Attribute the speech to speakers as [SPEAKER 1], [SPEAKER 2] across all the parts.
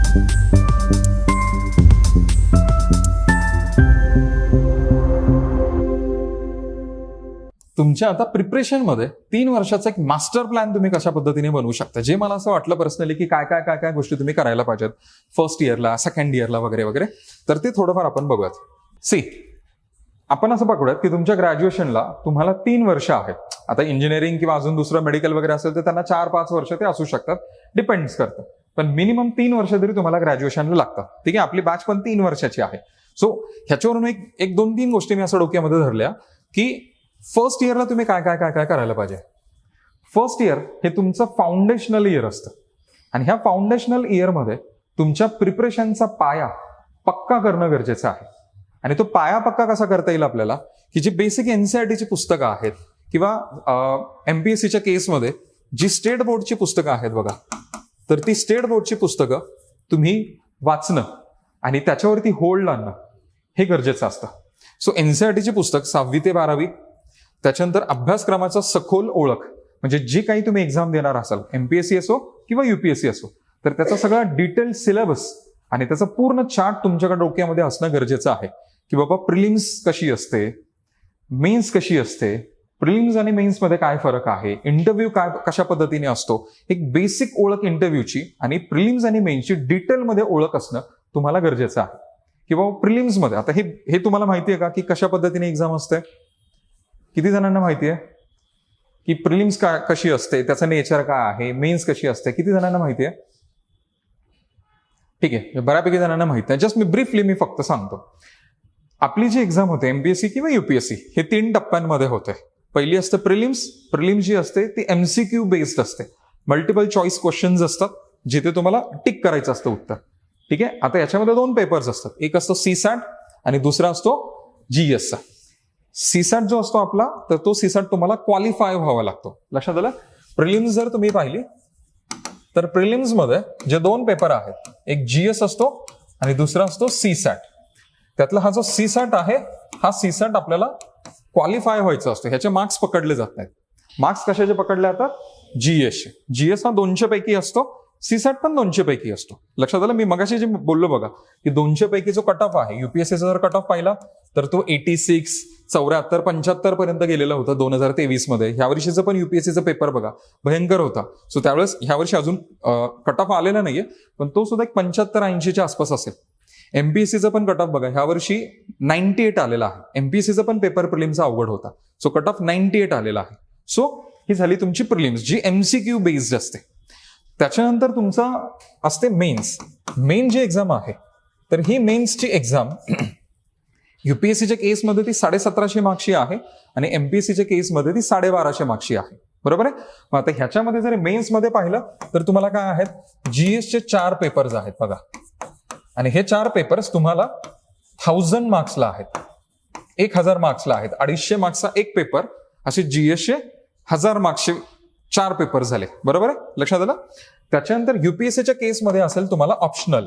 [SPEAKER 1] तुमच्या आता प्रिपरेशनमध्ये 3 वर्षाचा एक मास्टर प्लॅन तुम्ही कशा पद्धतीने बनवू शकता, जे मला असं वाटलं पर्सनली की काय काय काय काय गोष्टी तुम्ही करायला पाहिजेत फर्स्ट इयरला, सेकंड इयरला वगैरे वगैरे, तर ते थोडंफार आपण बघूयात. सी, आपण असं पकडूयात की तुमच्या ग्रॅज्युएशनला तुम्हाला 3 वर्ष आहेत. आता इंजिनिअरिंग किंवा अजून दुसरं मेडिकल वगैरे असेल तर त्यांना 4-5 वर्ष ते असू शकतात, डिपेंड्स करतं. पण मिनिमम 3 वर्ष तरी तुम्हाला ग्रॅज्युएशनला लागतात. ठीक आहे, आपली बॅच पण 3 वर्षाची आहे. सो ह्याच्यावरून एक 2-3 गोष्टी मी असं डोक्यामध्ये धरल्या की फर्स्ट इयरला तुम्ही काय काय काय काय करायला पाहिजे. फर्स्ट इयर हे तुमचं फाउंडेशनल इयर असतं आणि ह्या फाउंडेशनल इयरमध्ये तुमच्या प्रिपरेशनचा पाया पक्का करणं गरजेचं आहे. आणि तो पाया पक्का कसा करता येईल आपल्याला, की जी बेसिक एनसीईआरटीची पुस्तकं आहेत किंवा एमपीएससीच्या केसमध्ये जी स्टेट बोर्डची पुस्तकं आहेत बघा, तर ती स्टेट बोर्डची पुस्तकं तुम्ही वाचणं आणि त्याच्यावरती होल्ड आणणं हे गरजेचं असतं. सो एनसीईआरटीची पुस्तक 6वी ते 12वी, त्याच्यानंतर अभ्यासक्रमाचा सखोल ओळख, म्हणजे जी काही तुम्ही एक्झाम देणार असाल, एमपीएससी असो किंवा युपीएससी असो, तर त्याचा सगळा डिटेल सिलेबस आणि त्याचा पूर्ण चार्ट तुमच्याकडे डोक्यामध्ये असणं गरजेचं आहे. की बाबा प्रिलिम्स कशी असते, मेन्स कशी असते, प्रिलिम्स आणि मेन्समध्ये काय फरक आहे, इंटरव्ह्यू काय कशा पद्धतीने असतो, एक बेसिक ओळख इंटरव्ह्यूची आणि प्रिलिम्स आणि मेन्सची डिटेलमध्ये ओळख असणं तुम्हाला गरजेचं आहे. किंवा प्रिलिम्समध्ये आता हे तुम्हाला माहिती आहे का की कशा पद्धतीने एक्झाम असते? किती जणांना माहिती आहे की प्रिलिम्स कशी असते, त्याचं नेचर काय आहे, मेन्स कशी असते? किती जणांना माहिती आहे? ठीक आहे, बऱ्यापैकी जणांना माहिती आहे. जस्ट मी फक्त सांगतो. आपली जी एक्झाम होते एमपीएससी किंवा युपीएससी हे 3 टप्प्यांमध्ये होते. पहिली असते प्रिलिम्स. प्रिलिम्स जी असते ती एमसीक्यू बेस्ड असते, मल्टिपल चॉईस क्वेश्चन्स असतात जिथे तुम्हाला टिक करायचं असतं उत्तर. ठीक आहे, आता याच्यामध्ये 2 पेपर्स असतात, एक असतो सीसॅट आणि दुसरा असतो जीएसचा. सीसॅट जो असतो आपला, तर तो सीसॅट तुम्हाला क्वालिफाय व्हावा लागतो. लक्षात आलं? प्रिलिम्स जर तुम्ही पाहिली तर प्रिलिम्स मध्ये जे 2 पेपर आहेत, एक जीएस असतो आणि दुसरा असतो सीसॅट. त्यातला हा जो सीसॅट आहे, हा सीसॅट आपल्याला क्वालिफाय व्हायचा असतो. ह्याचे मार्क्स पकडले जात नाहीत. मार्क्स कशाचे पकडले जातात? जीएसचे. जीएस हा 200 पैकी असतो, सीसॅट पण 200 पैकी असतो. लक्षात आलं? मी मगाशी जे बोललो बघा की 200 पैकी जो कट ऑफ आहे, युपीएससीचा जर कट ऑफ पाहिला तर तो 86, 74, 75 पर्यंत गेलेला होता 2023 मध्ये. ह्या वर्षीचं पण युपीएससीचा पेपर बघा, भयंकर होता. सो त्यावेळेस ह्या वर्षी अजून कट ऑफ आलेला नाहीये, पण तो सुद्धा एक 75-80च्या आसपास असेल. एमपीएससीचा पण कट ऑफ बघा, ह्या वर्षी 98 आलेला आहे. एमपीएससीचा पण पेपर प्रिलिम्सचा अवघड होता, सो कट ऑफ 98 आलेला आहे. सो ही झाली तुमची प्रिलिम्स, जी एमसीक्यू बेस्ड असते. त्याच्यानंतर तुमचा असते मेन्स. मेन जी एक्झाम आहे, तर ही मेन्सची एक्झाम युपीएससीच्या केसमध्ये ती 1750 मार्क्सची आहे आणि एमपीएससीच्या केसमध्ये ती 1250 मार्क्सची आहे. बरोबर आहे? मग आता ह्याच्यामध्ये जर मेन्समध्ये पाहिलं तर तुम्हाला काय आहेत, जीएसचे 4 पेपर्स आहेत बघा, आणि हे 4 पेपर्स तुम्हाला 1000 मार्क्सला आहेत, 1000 मार्क्सला आहेत. 250 मार्क्सचा एक पेपर, असे जीएसचे 1000 मार्क्सचे 4 पेपर झाले. बरोबर आहे? लक्षात आलं? त्याच्यानंतर युपीएससीच्या केसमध्ये असेल तुम्हाला ऑप्शनल,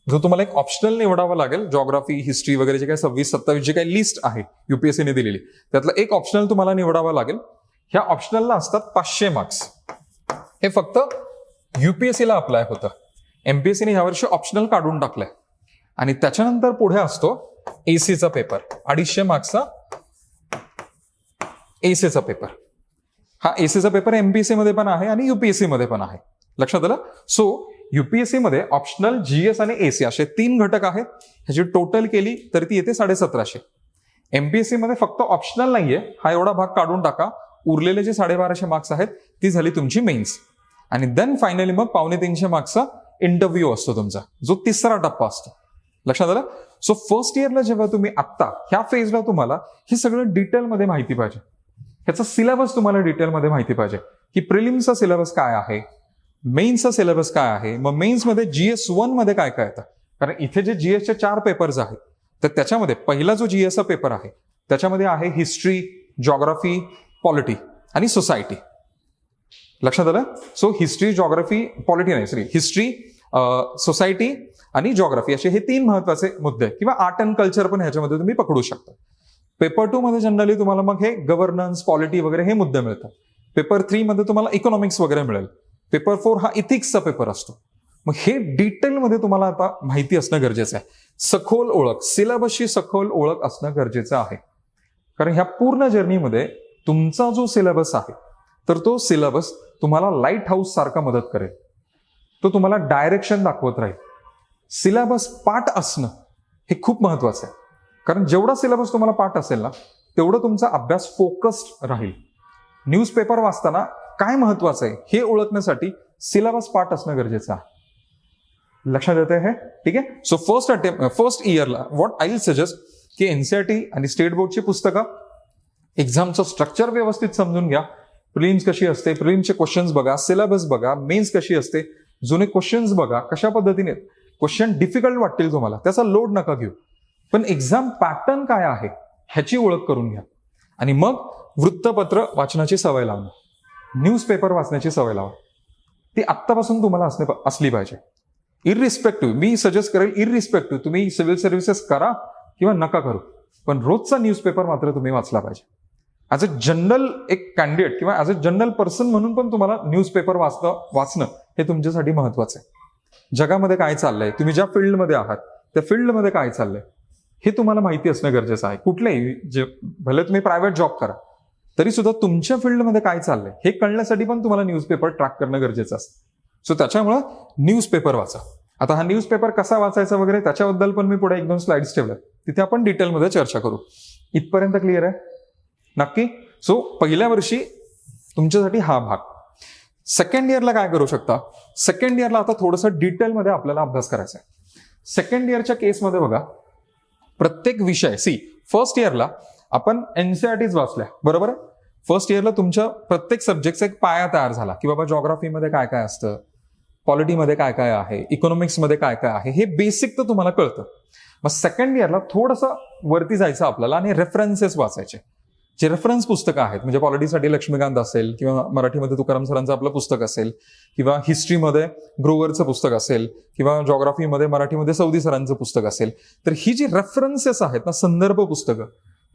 [SPEAKER 1] जो तुम्हाला एक ऑप्शनल निवडावा लागेल. जॉग्राफी, हिस्ट्री वगैरे जे काही 26-27 जे काही लिस्ट आहे युपीएससीने दिलेली, त्यातला एक ऑप्शनल तुम्हाला निवडावा लागेल. ह्या ऑप्शनलला असतात 500 मार्क्स. हे फक्त युपीएससीला अप्लाय होतं. एमपीएससीने ह्यावर्षी ऑप्शनल काढून टाकलंय. आणि त्याच्यानंतर पुढे असतो एसीचा पेपर, 250 मार्क्सचा एसीचा पेपर. हा एसीचा पेपर एमपीएससी मध्ये पण आहे आणि युपीएससी मध्ये पण आहे. लक्षात आलं? सो युपीएससी मध्ये ऑप्शनल, जीएस आणि एसी असे 3 घटक आहेत. ह्याची टोटल केली तर ती येते 1750. एमपीएससी मध्ये फक्त ऑप्शनल नाहीये, हा एवढा भाग काढून टाका. उरलेले जे 1250 मार्क्स आहेत ती झाली तुमची मेन्स. आणि देन फायनली मग 250 मार्क्सचा इंटरव्ह्यू असतो तुमचा, जो 3रा टप्पा असतो. लक्षात आलं? सो फर्स्ट इयरला जेव्हा तुम्ही आत्ता ह्या फेजला तुम्हाला हे सगळं डिटेलमध्ये माहिती पाहिजे, ह्याचा सिलेबस तुम्हाला डिटेलमध्ये माहिती पाहिजे की प्रिलिम्सचा सिलेबस काय आहे, मेन्सचा सिलेबस काय आहे, मग मेन्समध्ये जीएस 1 मध्ये काय काय येतं. कारण इथे जे जीएसचे 4 पेपर्स आहेत, तर त्याच्यामध्ये पहिला जो जीएसचा पेपर आहे त्याच्यामध्ये आहे हिस्ट्री, जॉग्राफी, पॉलिटी आणि सोसायटी. लक्षात आलं? सो हिस्ट्री, जॉग्राफी, पॉलिटी नाही, हिस्ट्री, सोसायटी आणि जॉग्राफी असे हे 3 महत्वाचे मुद्दे, किंवा आर्ट अँड कल्चर पण ह्याच्यामध्ये तुम्ही पकडू शकता. पेपर 2 मध्ये जनरली तुम्हाला मग हे गव्हर्नन्स, पॉलिटी वगैरे हे मुद्दे मिळतात. पेपर 3 मध्ये तुम्हाला इकॉनॉमिक्स वगैरे मिळेल. पेपर 4 हा इथिक्सचा पेपर असतो. मग हे डिटेलमध्ये तुम्हाला आता माहिती असणं गरजेचं आहे. सखोल ओळख, सिलेबसची सखोल ओळख असणं गरजेचं आहे. कारण ह्या पूर्ण जर्नीमध्ये तुमचा जो सिलेबस आहे तर तो सिलेबस तुम्हाला लाईट हाऊस सारखा मदत करेल. तो तुम्हाला डायरेक्शन दाखवत राहील. सिलेबस पाठ असणं हे खूप महत्वाचं आहे. कारण जेवढा सिलेबस तुम्हाला पाठ असेल ना तेवढं तुमचा अभ्यास फोकस्ड राहील. न्यूजपेपर वाचताना काय महत्वाचं आहे हे ओळखण्यासाठी सिलेबस पाठ असणं गरजेचं आहे. लक्षात येते हे? ठीक आहे. सो फर्स्ट इयरला व्हॉट आय विल सजेस्ट की एनसीईआरटी आणि स्टेट बोर्डची पुस्तकं, एक्झामचं स्ट्रक्चर व्यवस्थित समजून घ्या. प्रिलिम्स कशी असते, प्रिलिम्सचे क्वेश्चन्स बघा, सिलेबस बघा, मेन्स कशी असते, जुने क्वेश्चन्स बघा, कशा पद्धतीने क्वेश्चन डिफिकल्ट वाटतील तुम्हाला त्याचा लोड नका घेऊ. पण एक्झाम पॅटर्न काय आहे ह्याची ओळख करून घ्या. आणि मग वृत्तपत्र वाचनाची सवय लावणं, न्यूजपेपर वाचण्याची सवय लावा. ती आत्तापासून तुम्हाला असली पाहिजे. इररिस्पेक्टिव्ह, मी सजेस्ट करेल इररिस्पेक्टिव्ह तुम्ही सिव्हिल सर्व्हिसेस करा किंवा नका करू, पण रोजचा न्यूजपेपर मात्र तुम्ही वाचला पाहिजे. ॲज अ जनरल एक कॅन्डिडेट किंवा ॲज अ जनरल पर्सन म्हणून पण तुम्हाला न्यूजपेपर वाचणं हे तुमच्यासाठी महत्वाचं आहे. जगामध्ये काय चाललंय, तुम्ही ज्या फील्डमध्ये आहात त्या फील्डमध्ये काय चाललंय हे तुम्हाला माहिती असणं गरजेचं आहे. कुठलेही भले तुम्ही प्रायव्हेट जॉब करा तरी सुद्धा तुमच्या फील्डमध्ये काय चाललंय हे कळण्यासाठी पण तुम्हाला न्यूजपेपर ट्रॅक करणं गरजेचं असतं. सो त्याच्यामुळं न्यूजपेपर वाचा. आता हा न्यूजपेपर कसा वाचायचा वगैरे त्याच्याबद्दल पण मी पुढे 1-2 स्लाइड्स ठेवल्यात, तिथे आपण डिटेलमध्ये चर्चा करू. इथपर्यंत क्लिअर आहे? नक्की. सो पहिल्या वर्षी तुमच्यासाठी हा भाग. सेकंड इयरला काय करू शकता? सेकंड इयरला आता थोडंसं डिटेलमध्ये आपल्याला अभ्यास करायचा आहे. सेकंड इयरच्या केसमध्ये बघा, प्रत्येक विषय फर्स्ट इयरला आपण एनसीईआरटीच वाचल्या, बरोबर आहे. फर्स्ट इयरला तुमच्या प्रत्येक सब्जेक्टचा एक पाया तयार झाला की बाबा जॉग्राफीमध्ये काय काय असतं, पॉलिटीमध्ये काय काय आहे, इकॉनॉमिक्समध्ये काय काय आहे, हे बेसिक तर तुम्हाला कळतं. मग सेकंड इयरला थोडंसं वरती जायचं आपल्याला आणि रेफरन्सेस वाचायचे. जे रेफरन्स पुस्तकं आहेत म्हणजे पॉलिटीसाठी लक्ष्मीकांत असेल किंवा मराठीमध्ये तुकाराम सरांचं आपलं पुस्तक असेल किंवा हिस्ट्रीमध्ये ग्रोवरचं पुस्तक असेल किंवा जॉग्राफीमध्ये मराठीमध्ये सौदी सरांचं पुस्तक असेल, तर ही जी रेफरन्सेस आहेत ना, संदर्भ पुस्तकं,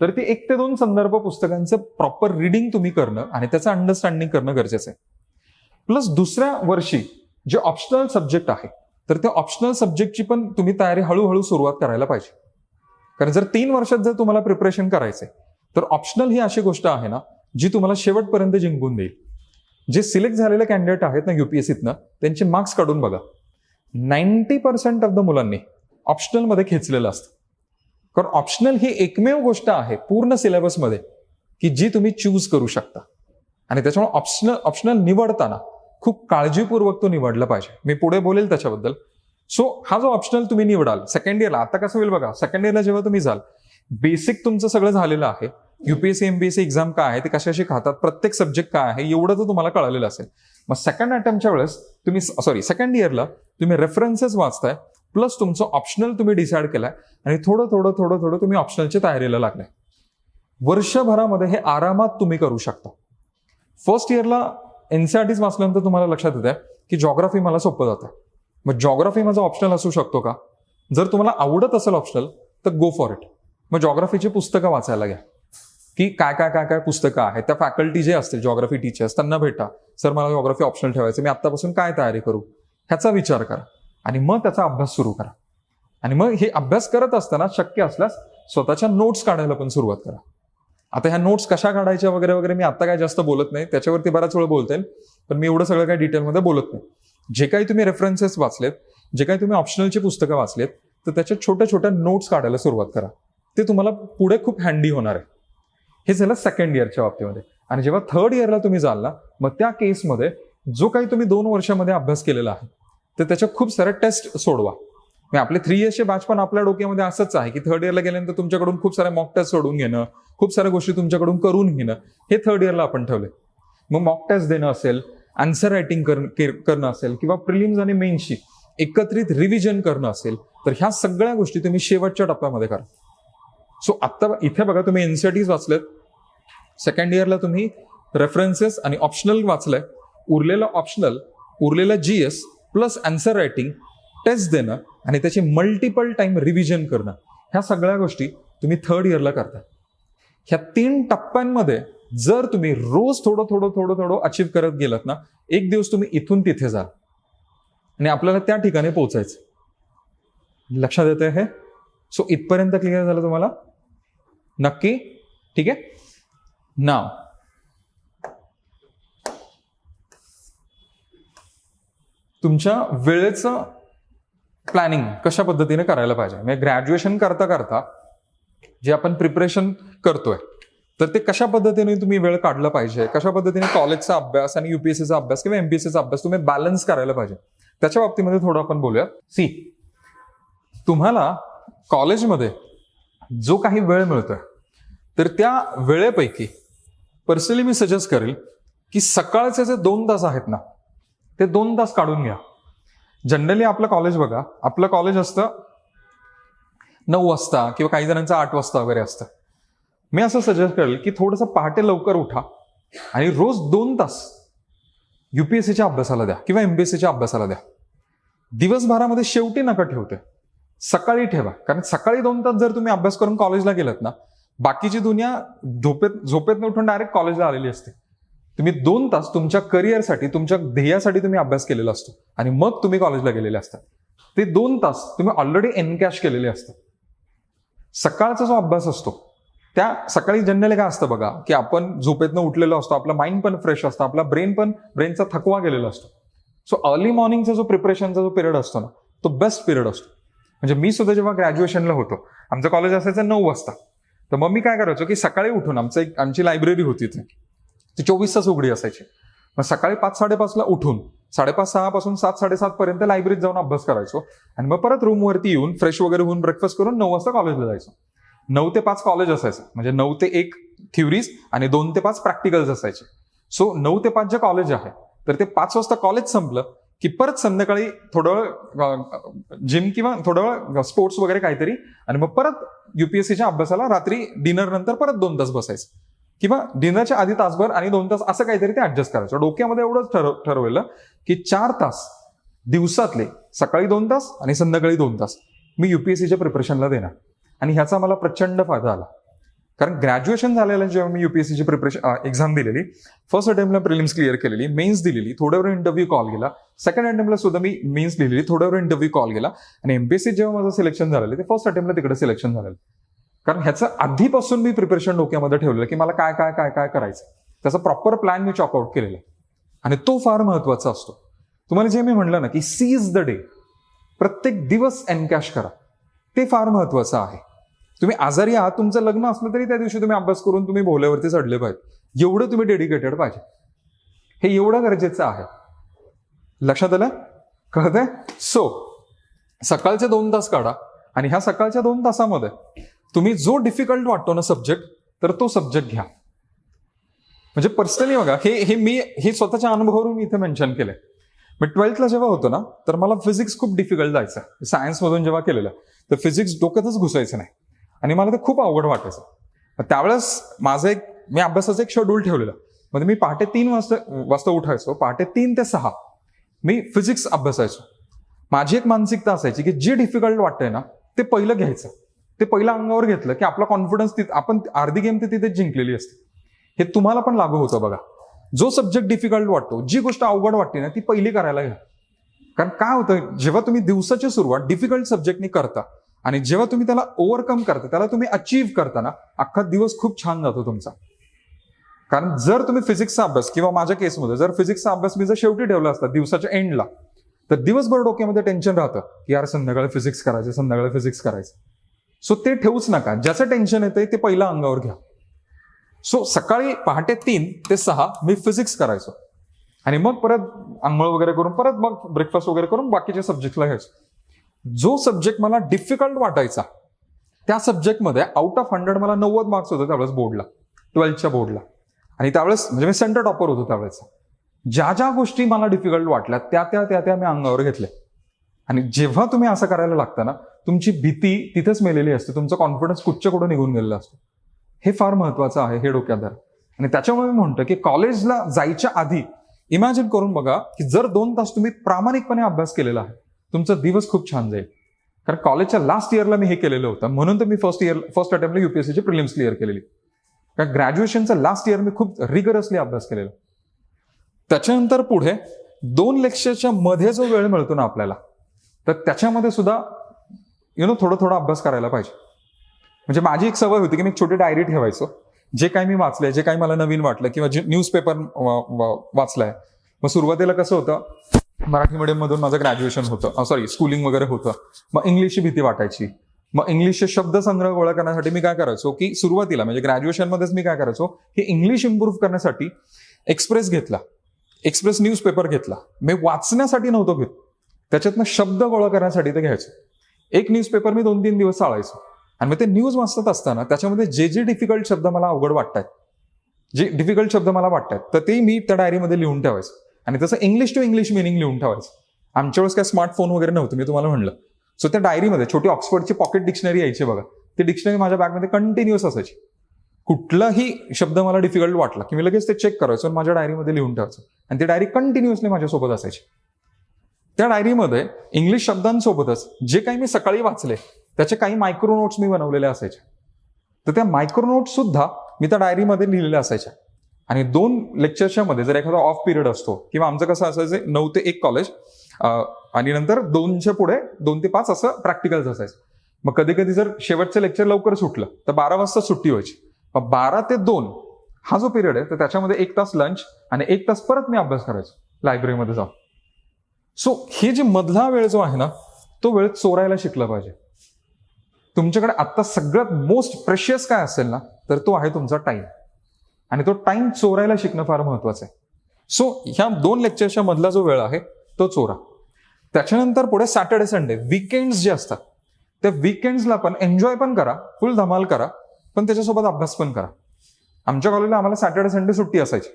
[SPEAKER 1] तर ती 1 ते 2 संदर्भ पुस्तकांचं प्रॉपर रिडिंग तुम्ही करणं आणि त्याचं अंडरस्टँडिंग करणं गरजेचं आहे. प्लस दुसऱ्या वर्षी जे ऑप्शनल सब्जेक्ट आहे तर त्या ऑप्शनल सब्जेक्टची पण तुम्ही तयारी हळूहळू सुरुवात करायला पाहिजे. कारण जर 3 वर्षात जर तुम्हाला प्रिपरेशन करायचंय तर ऑप्शनल ही अशी गोष्ट आहे ना जी तुम्हाला शेवटपर्यंत जिंकून देईल. जे सिलेक्ट झालेले कॅन्डिडेट आहेत ना युपीएससीतनं, त्यांचे मार्क्स काढून बघा, 90% ऑफ द मुलांनी ऑप्शनलमध्ये खेचलेलं असतं. कारण ऑप्शनल ही एकमेव गोष्ट आहे पूर्ण सिलेबसमध्ये की जी तुम्ही चूज करू शकता. आणि त्याच्यामुळे ऑप्शनल निवडताना खूप काळजीपूर्वक तो निवडला पाहिजे. मी पुढे बोलेल त्याच्याबद्दल. सो हा जो ऑप्शनल तुम्ही निवडाल सेकंड इयरला, आता कसं होईल बघा, सेकंड इयरला जेव्हा तुम्ही जाल बेसिक तुमचं सगळं झालेलं आहे. युपीएससी एमपीएससी एक्झाम काय आहे, ते कशाशी खातात, प्रत्येक सब्जेक्ट काय आहे एवढं तर तुम्हाला कळलेलं असेल. मग सेकंड अटेम्प्टच्या वेळेस सेकंड इयरला तुम्ही रेफरन्सेस वाचताय प्लस तुमचं ऑप्शनल तुम्ही डिसाईड केलाय आणि थोडं थोडं तुम्ही ऑप्शनलच्या तयारीला लागलाय. वर्षभरामध्ये हे आरामात तुम्ही करू शकता. फर्स्ट इयरला एनसीईआरटीच वाचल्यानंतर तुम्हाला लक्षात येत आहे की जॉग्राफी मला सोपं जातं. मग जॉग्राफी माझा ऑप्शनल असू शकतो का? जर तुम्हाला आवडत असेल ऑप्शनल तर गो फॉर इट. मग जॉग्राफीची पुस्तकं वाचायला घ्या की काय काय काय काय पुस्तकं आहेत. त्या फॅकल्टी जे असतील जॉग्राफी टीचर्स त्यांना भेटा, सर मला जॉग्राफी ऑप्शनल ठेवायचं, मी आत्तापासून काय तयारी करू ह्याचा विचार करा आणि मग त्याचा अभ्यास सुरू करा. आणि मग हे अभ्यास करत असताना शक्य असल्यास स्वतःच्या नोट्स काढायला पण सुरुवात करा. आता ह्या नोट्स कशा काढायच्या वगैरे वगैरे मी आता काय जास्त बोलत नाही, त्याच्यावरती बराच वेळ बोलता येईल, पण मी एवढं सगळं काही डिटेलमध्ये बोलत नाही. जे काही तुम्ही रेफरन्सेस वाचलेत, जे काही तुम्ही ऑप्शनलची पुस्तकं वाचलेत, तर त्याच्या छोट्या छोट्या नोट्स काढायला सुरुवात करा. ते तुम्हाला पुढे खूप हँडी होणार आहे. हे झालं सेकंड इयरच्या बाबतीमध्ये. आणि जेव्हा थर्ड इयरला तुम्ही जाल ना, मग त्या केसमध्ये जो काही तुम्ही 2 वर्षामध्ये अभ्यास केलेला आहे तर त्याच्या खूप साऱ्या टेस्ट सोडवा. आपले 3 इयर्सचे बॅच पण आपल्या डोक्यामध्ये असंच आहे की थर्ड इयरला गेल्यानंतर तुमच्याकडून खूप सारे मॉक टेस्ट सोडून घेणं, खूप साऱ्या गोष्टी तुमच्याकडून करून घेणं, हे थर्ड इयरला आपण ठेवले. मग मॉक टेस्ट देणं असेल, आन्सर रायटिंग करणं असेल किंवा प्रिलिम्स आणि मेन्सची एकत्रित रिव्हिजन करणं असेल, तर ह्या सगळ्या गोष्टी तुम्ही शेवटच्या टप्प्यामध्ये करा. सो आत्ता इथे बघा, तुम्ही एनसीईआरटीज वाचलेत, सेकंड इयरला तुम्ही रेफरन्सेस आणि ऑप्शनल वाचलंय, उरलेलं ऑप्शनल, उरलेलं GS plus answer writing, test देणं आणि त्याची मल्टिपल टाइम रिव्हिजन करणं, ह्या सगळ्या गोष्टी तुम्ही थर्ड इयरला करता. ह्या 3 टप्प्यांमध्ये जर तुम्ही रोज थोडं अचीव्ह करत गेलात ना, एक दिवस तुम्ही इथून तिथे जाल. आणि आपल्याला त्या ठिकाणी पोहोचायचं. लक्षात येतंय हे? सो इथपर्यंत क्लिअर झालं तुम्हाला? नक्की? ठीक आहे. नाव तुमच्या वेळेचं प्लॅनिंग कशा पद्धतीने करायला पाहिजे. म्हणजे ग्रॅज्युएशन करता करता जे आपण प्रिपरेशन करतोय तर ते कशा पद्धतीने तुम्ही वेळ काढला पाहिजे, कशा पद्धतीने कॉलेजचा अभ्यास आणि युपीएससीचा अभ्यास किंवा एमपीएससीचा अभ्यास तुम्ही बॅलन्स करायला पाहिजे, त्याच्या बाबतीमध्ये थोडं आपण बोलूया. तुम्हाला कॉलेजमध्ये जो काही वेळ मिळतोय तर त्या वेळेपैकी पर्सनली मी सजेस्ट करेल की सकाळचे जे 2 तास आहेत ना ते 2 तास काढून घ्या. जनरली आपलं कॉलेज बघा, आपलं कॉलेज असतं 9 वाजता किंवा काही जणांचं 8 वाजता वगैरे असतं. मी असं सजेस्ट करेल की थोडंसं पहाटे लवकर उठा आणि रोज 2 तास युपीएससीच्या अभ्यासाला द्या किंवा एमपीएससीच्या अभ्यासाला द्या. दिवसभरामध्ये शेवटी नका ठेवते, सकाळी ठेवा. कारण सकाळी 2 तास जर तुम्ही अभ्यास करून कॉलेजला गेलात ना, बाकीची दुनिया झोपेत उठून डायरेक्ट कॉलेजला आलेली असते. तुम्ही 2 तास तुमच्या करिअरसाठी, तुमच्या ध्येयासाठी तुम्ही अभ्यास केलेला असतो आणि मग तुम्ही कॉलेजला गेलेले असतात. ते 2 तास तुम्ही ऑलरेडी एनकॅश केलेले असतात. सकाळचा जो अभ्यास असतो त्या सकाळी जनरली काय असतं बघा की आपण झोपेतनं उठलेलो असतो, आपला माइंड पण फ्रेश असतं, आपला ब्रेनचा थकवा गेलेला असतो. सो अर्ली मॉर्निंगचा जो प्रिपरेशनचा जो पिरियड असतो ना तो बेस्ट पिरियड असतो. म्हणजे मी सुद्धा जेव्हा ग्रॅज्युएशनला होतो, आमचं कॉलेज असायचं 9 वाजता, तर मग मी काय करायचो की सकाळी उठून आमची लायब्ररी होती ती 24 तास उघडी असायची. मग सकाळी 5-5:30ला उठून 5:30-6 पासून 7-7:30 पर्यंत लायब्ररीत जाऊन अभ्यास करायचो आणि मग परत रूमवरती येऊन फ्रेश वगैरे होऊन ब्रेकफास्ट करून 9 वाजता कॉलेजला जायचो. 9 ते 5 कॉलेज असायचं, म्हणजे 9 ते 1 थ्युरीज आणि 2 ते 5 प्रॅक्टिकल्स असायचे. सो 9 ते 5 जे कॉलेज आहे तर ते 5 वाजता कॉलेज संपलं की परत संध्याकाळी थोडं वेळ जिम किंवा थोडं वेळ स्पोर्ट्स वगैरे काहीतरी आणि मग परत युपीएससीच्या अभ्यासाला रात्री डिनर नंतर परत 2 तास बसायचं किंवा डिनरच्या आधी तासभर आणि 2 तास असं काहीतरी ते ऍडजस्ट करायचं. डोक्यामध्ये एवढंच ठरवलं की 4 तास दिवसातले सकाळी 2 तास आणि संध्याकाळी 2 तास मी युपीएससीच्या प्रिपरेशनला देणार. आणि ह्याचा मला प्रचंड फायदा आला. कारण ग्रॅज्युएशन झालेलं जेव्हा मी युपीएससीची प्रिपरेशन एक्झाम दिलेली, फर्स्ट अटेम्प्टला प्रिलिम्स क्लिअर केलेली, मेन्स दिलेली, थोड्यावर इंटरव्ह्यू कॉल गेला, सेकंड अटेम्प्टला सुद्धा मी मेन्स दिलेली, थोड्यावर इंटरव्ह्यू कॉल गेला आणि एमपीएससी जेव्हा माझं सिलेक्शन झालेलं ते फर्स्ट अटेम्प्टला तिकडे सिलेक्शन झालेलं. कारण ह्याचं आधीपासून मी प्रिपरेशन डोक्यामध्ये ठेवलेलं की मला काय काय काय काय करायचं, त्याचा प्रॉपर प्लॅन मी चॉक आउट केलेला आणि तो फार महत्वाचा असतो. तुम्हाला जे मी म्हणलं ना की सीज द डे, प्रत्येक दिवस एनकॅश करा, ते फार महत्वाचं आहे. तुम्ही आजारी आहात, तुमचं लग्न असलं तरी त्या दिवशी तुम्ही अभ्यास करून तुम्ही भोवल्यावरती चढले पाहिजे, एवढं तुम्ही डेडिकेटेड पाहिजे. हे एवढं गरजेचं आहे. लक्षात आलं? कळतंय? सो सकाळचे 2 तास काढा आणि ह्या सकाळच्या 2 तासामध्ये तुम्ही जो डिफिकल्ट वाटतो ना सब्जेक्ट, तर तो सब्जेक्ट घ्या. म्हणजे पर्सनली बघा, हे स्वतःच्या अनुभवावरून मी इथे मेन्शन केलंय. मी 12thला जेव्हा होतो ना तर मला फिजिक्स खूप डिफिकल्ट जायचं. सायन्समधून जेव्हा केलेलं तर फिजिक्स डोक्यातच घुसायचं नाही आणि मला ते खूप अवघड वाटायचं. त्यावेळेस मी अभ्यासाचं एक शेड्यूल ठेवलेलं. म्हणजे मी पहाटे 3 वाजता उठायचो, पहाटे 3 ते 6 मी फिजिक्स अभ्यासायचो. माझी एक मानसिकता असायची की जे डिफिकल्ट वाटतंय ना ते पहिलं घ्यायचं, ते पहिलं अंगावर घेतलं की आपला कॉन्फिडन्स आपण अर्धी गेम तिथेच जिंकलेली असते. हे तुम्हाला पण लागू होतं बघा. जो सब्जेक्ट डिफिकल्ट वाटतो, जी गोष्ट अवघड वाटते ना ती पहिली करायला घ्या. कारण काय होतं, जेव्हा तुम्ही दिवसाची सुरुवात डिफिकल्ट सब्जेक्टनी करता आणि जेव्हा तुम्ही त्याला ओव्हरकम करता, त्याला तुम्ही अचीव्ह करता ना, अख्खा दिवस खूप छान जातो तुमचा. कारण जर तुम्ही फिजिक्सचा अभ्यास किंवा माझ्या केसमध्ये जर फिजिक्सचा अभ्यास मी जर शेवटी ठेवला असता दिवसाच्या एंडला, तर दिवसभर डोक्यामध्ये टेन्शन राहतं की यार संध्याकाळी फिजिक्स करायचं. सो ते ठेवूच नका. ज्याचं टेन्शन येतंय ते पहिलं अंगावर घ्या. सो सकाळी पहाटे 3 ते 6 मी फिजिक्स करायचो आणि मग परत आंघोळ वगैरे करून परत मग ब्रेकफास्ट वगैरे करून बाकीच्या सब्जेक्टला घ्यायचो. जो सब्जेक्ट मला डिफिकल्ट वाटायचा त्या सब्जेक्टमध्ये आउट ऑफ 100 मला 90 मार्क्स होते त्यावेळेस बोर्डला, 12च्या बोर्डला. आणि त्यावेळेस म्हणजे मी सेंटर टॉपर होतो त्यावेळेस. ज्या गोष्टी मला डिफिकल्ट वाटल्या त्या मी अंगावर घेतल्या. आणि जेव्हा तुम्ही असं करायला लागता ना, तुमची भीती तिथेच मेलेली असते, तुमचा कॉन्फिडन्स कुठच्याकडून निघून गेलेला असतो. हे फार महत्वाचं आहे, हे डोक्यात धरा. आणि त्याच्यामुळे मी म्हणतो की कॉलेजला जायच्या आधी इमॅजिन करून बघा की जर 2 तास तुम्ही प्रामाणिकपणे अभ्यास केलेला आहे, तुमचा दिवस खूप छान जाईल. कारण कॉलेजच्या लास्ट इयरला मी हे केलेलं होतं, म्हणून तर मी फर्स्ट अटेम्प्टला युपीएससीची प्रिलिम्स क्लिअर केलेली. कारण ग्रॅज्युएशनचं लास्ट इयर मी खूप रिगरसली अभ्यास केलेला. त्याच्यानंतर पुढे 2 लेक्चरच्या मध्ये जो वेळ मिळतो ना आपल्याला, तर त्याच्यामध्ये सुद्धा थोडं थोडा अभ्यास करायला पाहिजे. म्हणजे माझी एक सवय होती की मी एक छोटी डायरी ठेवायचो, जे काही मी वाचलंय, जे काही मला नवीन वाटलं, किंवा जे न्यूजपेपर वाचलाय. मग सुरुवातीला कसं होतं, मराठी मीडियममधून माझं ग्रॅज्युएशन होतं, स्कूलिंग वगैरे होतं. मग इंग्लिशची भीती वाटायची. मग इंग्लिशचे शब्दसंग्रह गोळा करण्यासाठी मी काय करायचो, की सुरुवातीला म्हणजे ग्रॅज्युएशनमध्येच मी काय करायचो, की इंग्लिश इम्प्रूव्ह करण्यासाठी एक्सप्रेस घेतला, एक्सप्रेस न्यूजपेपर घेतला. मी वाचण्यासाठी नव्हतो घेत, त्याच्यातनं शब्द गोळा करण्यासाठी ते घ्यायचो. एक न्यूजपेपर मी 2-3 दिवस चाळायचो. आणि मग ते न्यूज वाचत असताना त्याच्यामध्ये जे डिफिकल्ट शब्द मला अवघड वाटतात, जे डिफिकल्ट शब्द मला वाटतात, तर ते मी त्या डायरीमध्ये लिहून ठेवायचं. आणि तसं इंग्लिश टू इंग्लिश मिनिंग लिहून ठेवायचं. आमच्या वेळेस काय स्मार्टफोन वगैरे नव्हतं, मी तुम्हाला म्हणलं. सो त्या डायरीमध्ये छोटी ऑक्सफर्डची पॉकेट डिक्शनरी यायची बघा, ती डिक्शनरी माझ्या बॅगमध्ये कंटिन्युअस असायची. कुठलाही शब्द मला डिफिकल्ट वाटला की मी लगेच ते चेक करायचो आणि माझ्या डायरीमध्ये लिहून ठेवायचं. आणि ती डायरी कंटिन्युअसली माझ्यासोबत असायची. त्या डायरीमध्ये इंग्लिश शब्दांसोबतच जे काही मी सकाळी वाचले त्याचे काही मायक्रो नोट्स मी बनवलेले असायचे. तर त्या मायक्रो नोट्स सुद्धा मी त्या डायरीमध्ये लिहिलेल्या असायच्या. आणि 2 लेक्चरच्या मध्ये जर एखादा ऑफ पिरियड असतो, किंवा आमचं कसं असायचं 9 ते 1 कॉलेज, आणि नंतर 2च्या पुढे 2 ते 5 असं प्रॅक्टिकल्स असायचं. मग कधी कधी जर शेवटचं लेक्चर लवकर सुटलं तर 12 वाजता सुट्टी व्हायची. मग 12 ते 2 हा जो पिरियड आहे, तर त्याच्यामध्ये 1 तास लंच आणि 1 तास परत मी अभ्यास करायचो लायब्ररीमध्ये जाऊन. सो हे जे मधला वेळ जो आहे ना, तो वेळ चोरायला शिकला पाहिजे. तुमच्याकडे आता सगळ्यात मोस्ट प्रेशियस काय असेल ना, तर तो आहे तुमचा टाइम. आणि तो टाइम चोरायला शिकणं फार महत्वाचं आहे. सो ह्या 2 लेक्चरच्या मधला जो वेळ आहे तो चोरा. त्याच्यानंतर पुढे सॅटर्डे संडे वीकेंड्स जे असतात, त्या वीकेंड्सला पण एन्जॉय पण करा, फुल धमाल करा, पण त्याच्यासोबत अभ्यास पण करा. आमच्या कॉलेजला आम्हाला सॅटर्डे संडे सुट्टी असायची.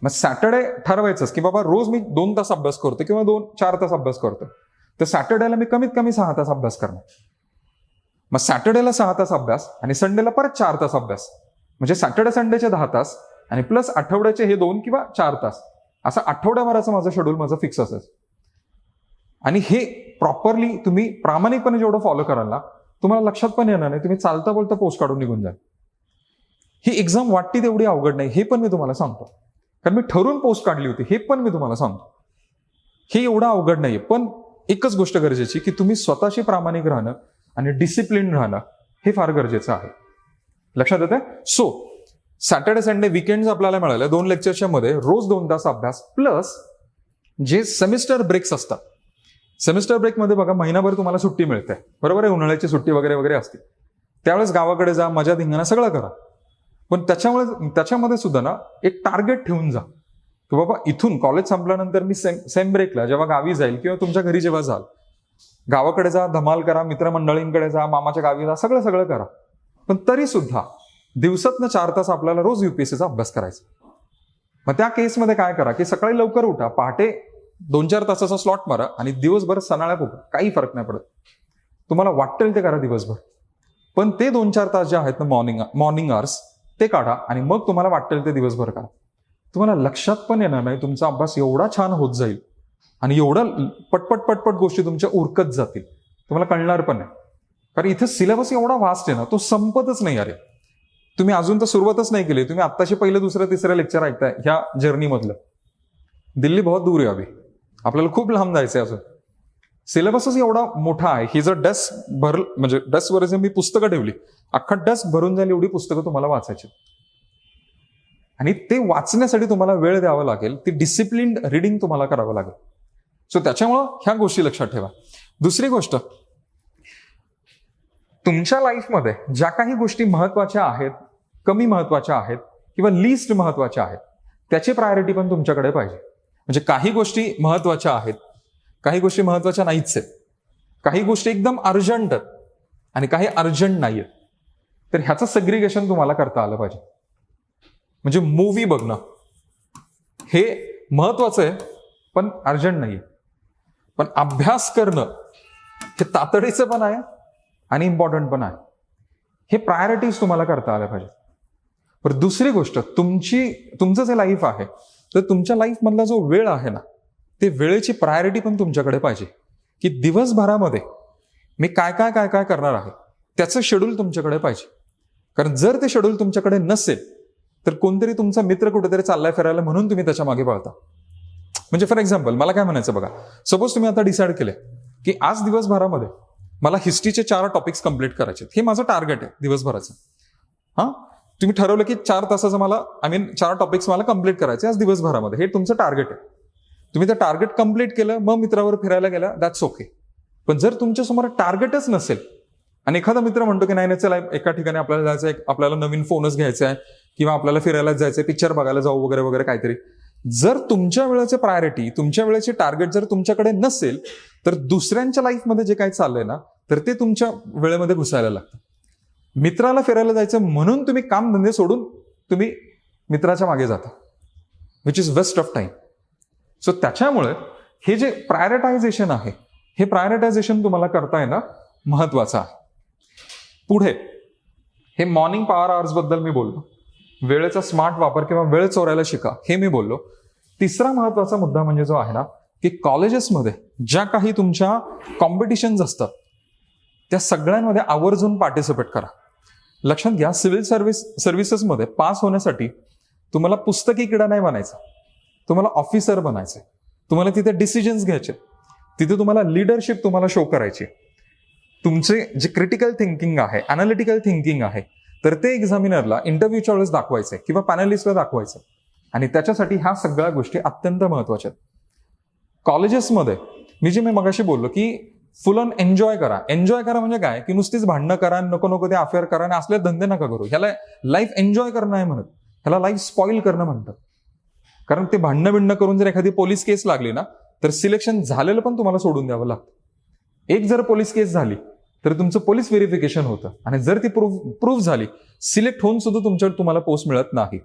[SPEAKER 1] मग सॅटर्डे ठरवायचंच की बाबा रोज मी 2 तास अभ्यास करतो किंवा 4 तास अभ्यास करतो, तर सॅटर्डेला मी कमीत कमी 6 तास अभ्यास करणार. मग सॅटर्डेला 6 तास अभ्यास आणि संडेला परत 4 तास अभ्यास, म्हणजे सॅटर्डे संडेचे 10 तास आणि प्लस आठवड्याचे हे 2 किंवा 4 तास, असं आठवड्याभराचं माझं शेड्यूल माझं फिक्स असायचं. आणि हे प्रॉपरली तुम्ही प्रामाणिकपणे जेवढं फॉलो कराल ना, तुम्हाला लक्षात पण येणार नाही, तुम्ही चालता बोलता पोस्ट काढून निघून जाल. ही एक्झाम वाटते तेवढी अवघड नाही, हे पण मी तुम्हाला सांगतो, कारण मी ठरवून पोस्ट काढली होती, हे पण मी तुम्हाला सांगतो. हे एवढं अवघड नाहीये. पण एकच गोष्ट गरजेची की तुम्ही स्वतःशी प्रामाणिक राहणं आणि डिसिप्लिन राहणं हे फार गरजेचं आहे. लक्षात येतंय? सो सॅटर्डे संडे वीकेंड आपल्याला मिळाले 2 लेक्चरच्या मध्ये रोज 2 तास अभ्यास, प्लस जे सेमिस्टर ब्रेक्स असतात. सेमिस्टर ब्रेकमध्ये बघा महिनाभर तुम्हाला सुट्टी मिळते, बरोबर आहे, उन्हाळ्याची सुट्टी वगैरे वगैरे असते. त्यावेळेस गावाकडे जा, मजा धिंगाणा सगळं करा. पण त्याच्यामध्ये सुद्धा ना एक टार्गेट ठेवून जा की बाबा इथून कॉलेज संपल्यानंतर मी सेम ब्रेकला जेव्हा गावी जाईल किंवा तुमच्या घरी जेव्हा जाल, गावाकडे जा, धमाल करा, मित्रमंडळींकडे जा, मामाच्या गावी जा, सगळं करा. पण तरी सुद्धा दिवसातनं 4 तास आपल्याला रोज युपीएससीचा अभ्यास करायचा. मग त्या केसमध्ये काय करा की सकाळी लवकर उठा, पहाटे 2-4 तासाचा स्लॉट मारा आणि दिवसभर सनाळ्या बघा, काही फरक नाही पडत. तुम्हाला वाटेल ते करा दिवसभर, पण ते 2-4 तास जे आहेत ना मॉर्निंग आवर्स ते काढा आणि मग तुम्हाला वाटेल ते दिवसभर करा. तुम्हाला लक्षात पण येणार नाही, तुमचा अभ्यास एवढा छान होत जाईल आणि एवढा पटपट गोष्टी तुमच्या उरकत जातील, तुम्हाला कळणार पण नाही. कारण इथे सिलेबस एवढा वास्ट आहे ना, तो संपतच नाही. अरे तुम्ही अजून तर सुरुवातच नाही केली, तुम्ही आत्ताशी पहिलं 2ऱ्या 3ऱ्या लेक्चर ऐकताय ह्या जर्नीमधलं. दिल्ली बहुत दूर आहे अभि, आपल्याला खूप लांब जायचंय अजून. सिलेबसच एवढा मोठा आहे. ही जर डेस्कवर जर मी पुस्तकं ठेवली, अख्खा डेस्क भरून जाईल एवढी पुस्तकं तुम्हाला वाचायची. आणि ते वाचण्यासाठी तुम्हाला वेळ द्यावा लागेल, ती डिसिप्लिन्ड रिडिंग तुम्हाला करावं लागेल. सो त्याच्यामुळं ह्या गोष्टी लक्षात ठेवा. दुसरी गोष्ट, तुमच्या लाईफमध्ये ज्या काही गोष्टी महत्वाच्या आहेत, कमी महत्वाच्या आहेत किंवा लिस्ट महत्वाच्या आहेत, त्याची प्रायोरिटी पण तुमच्याकडे पाहिजे. म्हणजे काही गोष्टी महत्वाच्या आहेत, काही गोष्टी महत्वाच्या नाहीच आहेत, काही गोष्टी एकदम अर्जंट आहेत आणि काही अर्जंट नाही आहेत. तर ह्याचं सेग्रिगेशन तुम्हाला करता आलं पाहिजे. म्हणजे मूव्ही बघणं हे महत्वाचं आहे पण अर्जंट नाहीये, पण अभ्यास करणं हे तातडीचं पण आहे आणि इम्पॉर्टंट पण आहे. हे प्रायोरिटीज तुम्हाला करता आल्या पाहिजे. पण दुसरी गोष्ट, तुमचं जे लाईफ आहे, तर तुमच्या लाईफमधला जो वेळ आहे ना, ते वेळेची प्रायोरिटी पण तुमच्याकडे पाहिजे. की दिवसभरामध्ये मी काय करणार आहे त्याचं शेड्यूल तुमच्याकडे पाहिजे. कारण जर ते शेड्यूल तुमच्याकडे नसेल तर कोणतरी तुमचा मित्र कुठेतरी चाललाय फिरायला म्हणून तुम्ही त्याच्या मागे पळता. म्हणजे फॉर एक्झाम्पल मला काय म्हणायचं बघा, सपोज तुम्ही आता डिसाईड केले की आज दिवसभरामध्ये मला हिस्ट्रीचे 4 टॉपिक्स कंप्लीट करायचे, हे माझं टार्गेट आहे दिवसभराचं. हां, तुम्ही ठरवलं की 4 तासाचं मला 4 टॉपिक्स मला कंप्लीट करायचे आज दिवसभरामध्ये, हे तुमचं टार्गेट आहे. तुम्ही ते टार्गेट कंप्लीट केलं, मग मित्रावर फिरायला गेला, दॅट्स ओके. पण जर तुमच्यासमोर टार्गेटच नसेल आणि एखादा मित्र म्हणतो की नाही चला एका ठिकाणी आपल्याला जायचं आहे, आपल्याला नवीन फोनच घ्यायचा आहे किंवा आपल्याला फिरायला जायचं आहे, पिक्चर बघायला जाऊ वगैरे वगैरे काहीतरी, जर तुमच्या वेळेचे प्रायोरिटी, तुमच्या वेळेचे टार्गेट जर तुमच्याकडे नसेल, तर दुसऱ्यांच्या लाईफमध्ये जे काही चाललंय ना, तर ते तुमच्या वेळेमध्ये घुसायला लागतं. मित्राला फिरायला जायचं म्हणून तुम्ही काम धंदे सोडून तुम्ही मित्राच्या मागे जाता, which is waste of time. So त्याच्यामुळे हे जे प्रायोरिटायझेशन आहे, हे प्रायोरिटायझेशन तुम्हाला करता येणं महत्वाचं आहे. पुढे हे मॉर्निंग पॉवर आवर्स बद्दल मी बोललो, वेळेचा स्मार्ट वापर किंवा वेळ चोरायला शिका हे मी बोललो. तिसरा महत्वाचा मुद्दा म्हणजे जो आहे ना, की कॉलेजेसमध्ये ज्या काही तुमच्या कॉम्पिटिशन्स असतात त्या सगळ्यांमध्ये आवर्जून पार्टिसिपेट करा. लक्षात घ्या, सिव्हिल सर्व्हिसेसमध्ये पास होण्यासाठी तुम्हाला पुस्तकी किडा नाही बनायचा, तुम्हाला ऑफिसर बनायचंय. तुम्हाला तिथे डिसिजन्स घ्यायचे, तिथे तुम्हाला लिडरशिप तुम्हाला शो करायची. तुमचे जे क्रिटिकल थिंकिंग आहे, अनालिटिकल थिंकिंग आहे, तर ते एक्झामिनरला इंटरव्ह्यूच्या वेळेस दाखवायचंय किंवा पॅनलिस्टला दाखवायचं. आणि त्याच्यासाठी ह्या सगळ्या गोष्टी अत्यंत महत्वाच्या आहेत. कॉलेजेसमध्ये मी मगाशी बोललो की फुल ऑन एन्जॉय करा. एन्जॉय करा म्हणजे काय, की नुसतीच भांडणं करा, नको ते अफेअर करा आणि असले धंदे नका करू. ह्याला लाईफ एन्जॉय करणं नाही म्हणत, ह्याला लाईफ स्पॉईल करणं म्हणतात. कारण ते भांडणं करून जर एखादी पोलीस केस लागली ना, तर सिलेक्शन झालेलं पण तुम्हाला सोडून द्यावं लागतं. एक जर पोलीस केस झाली तर तुमचं पोलीस व्हेरिफिकेशन होतं आणि जर ती प्रूफ झाली, सिलेक्ट होऊन सुद्धा तुम्हाला पोस्ट मिळत नाही.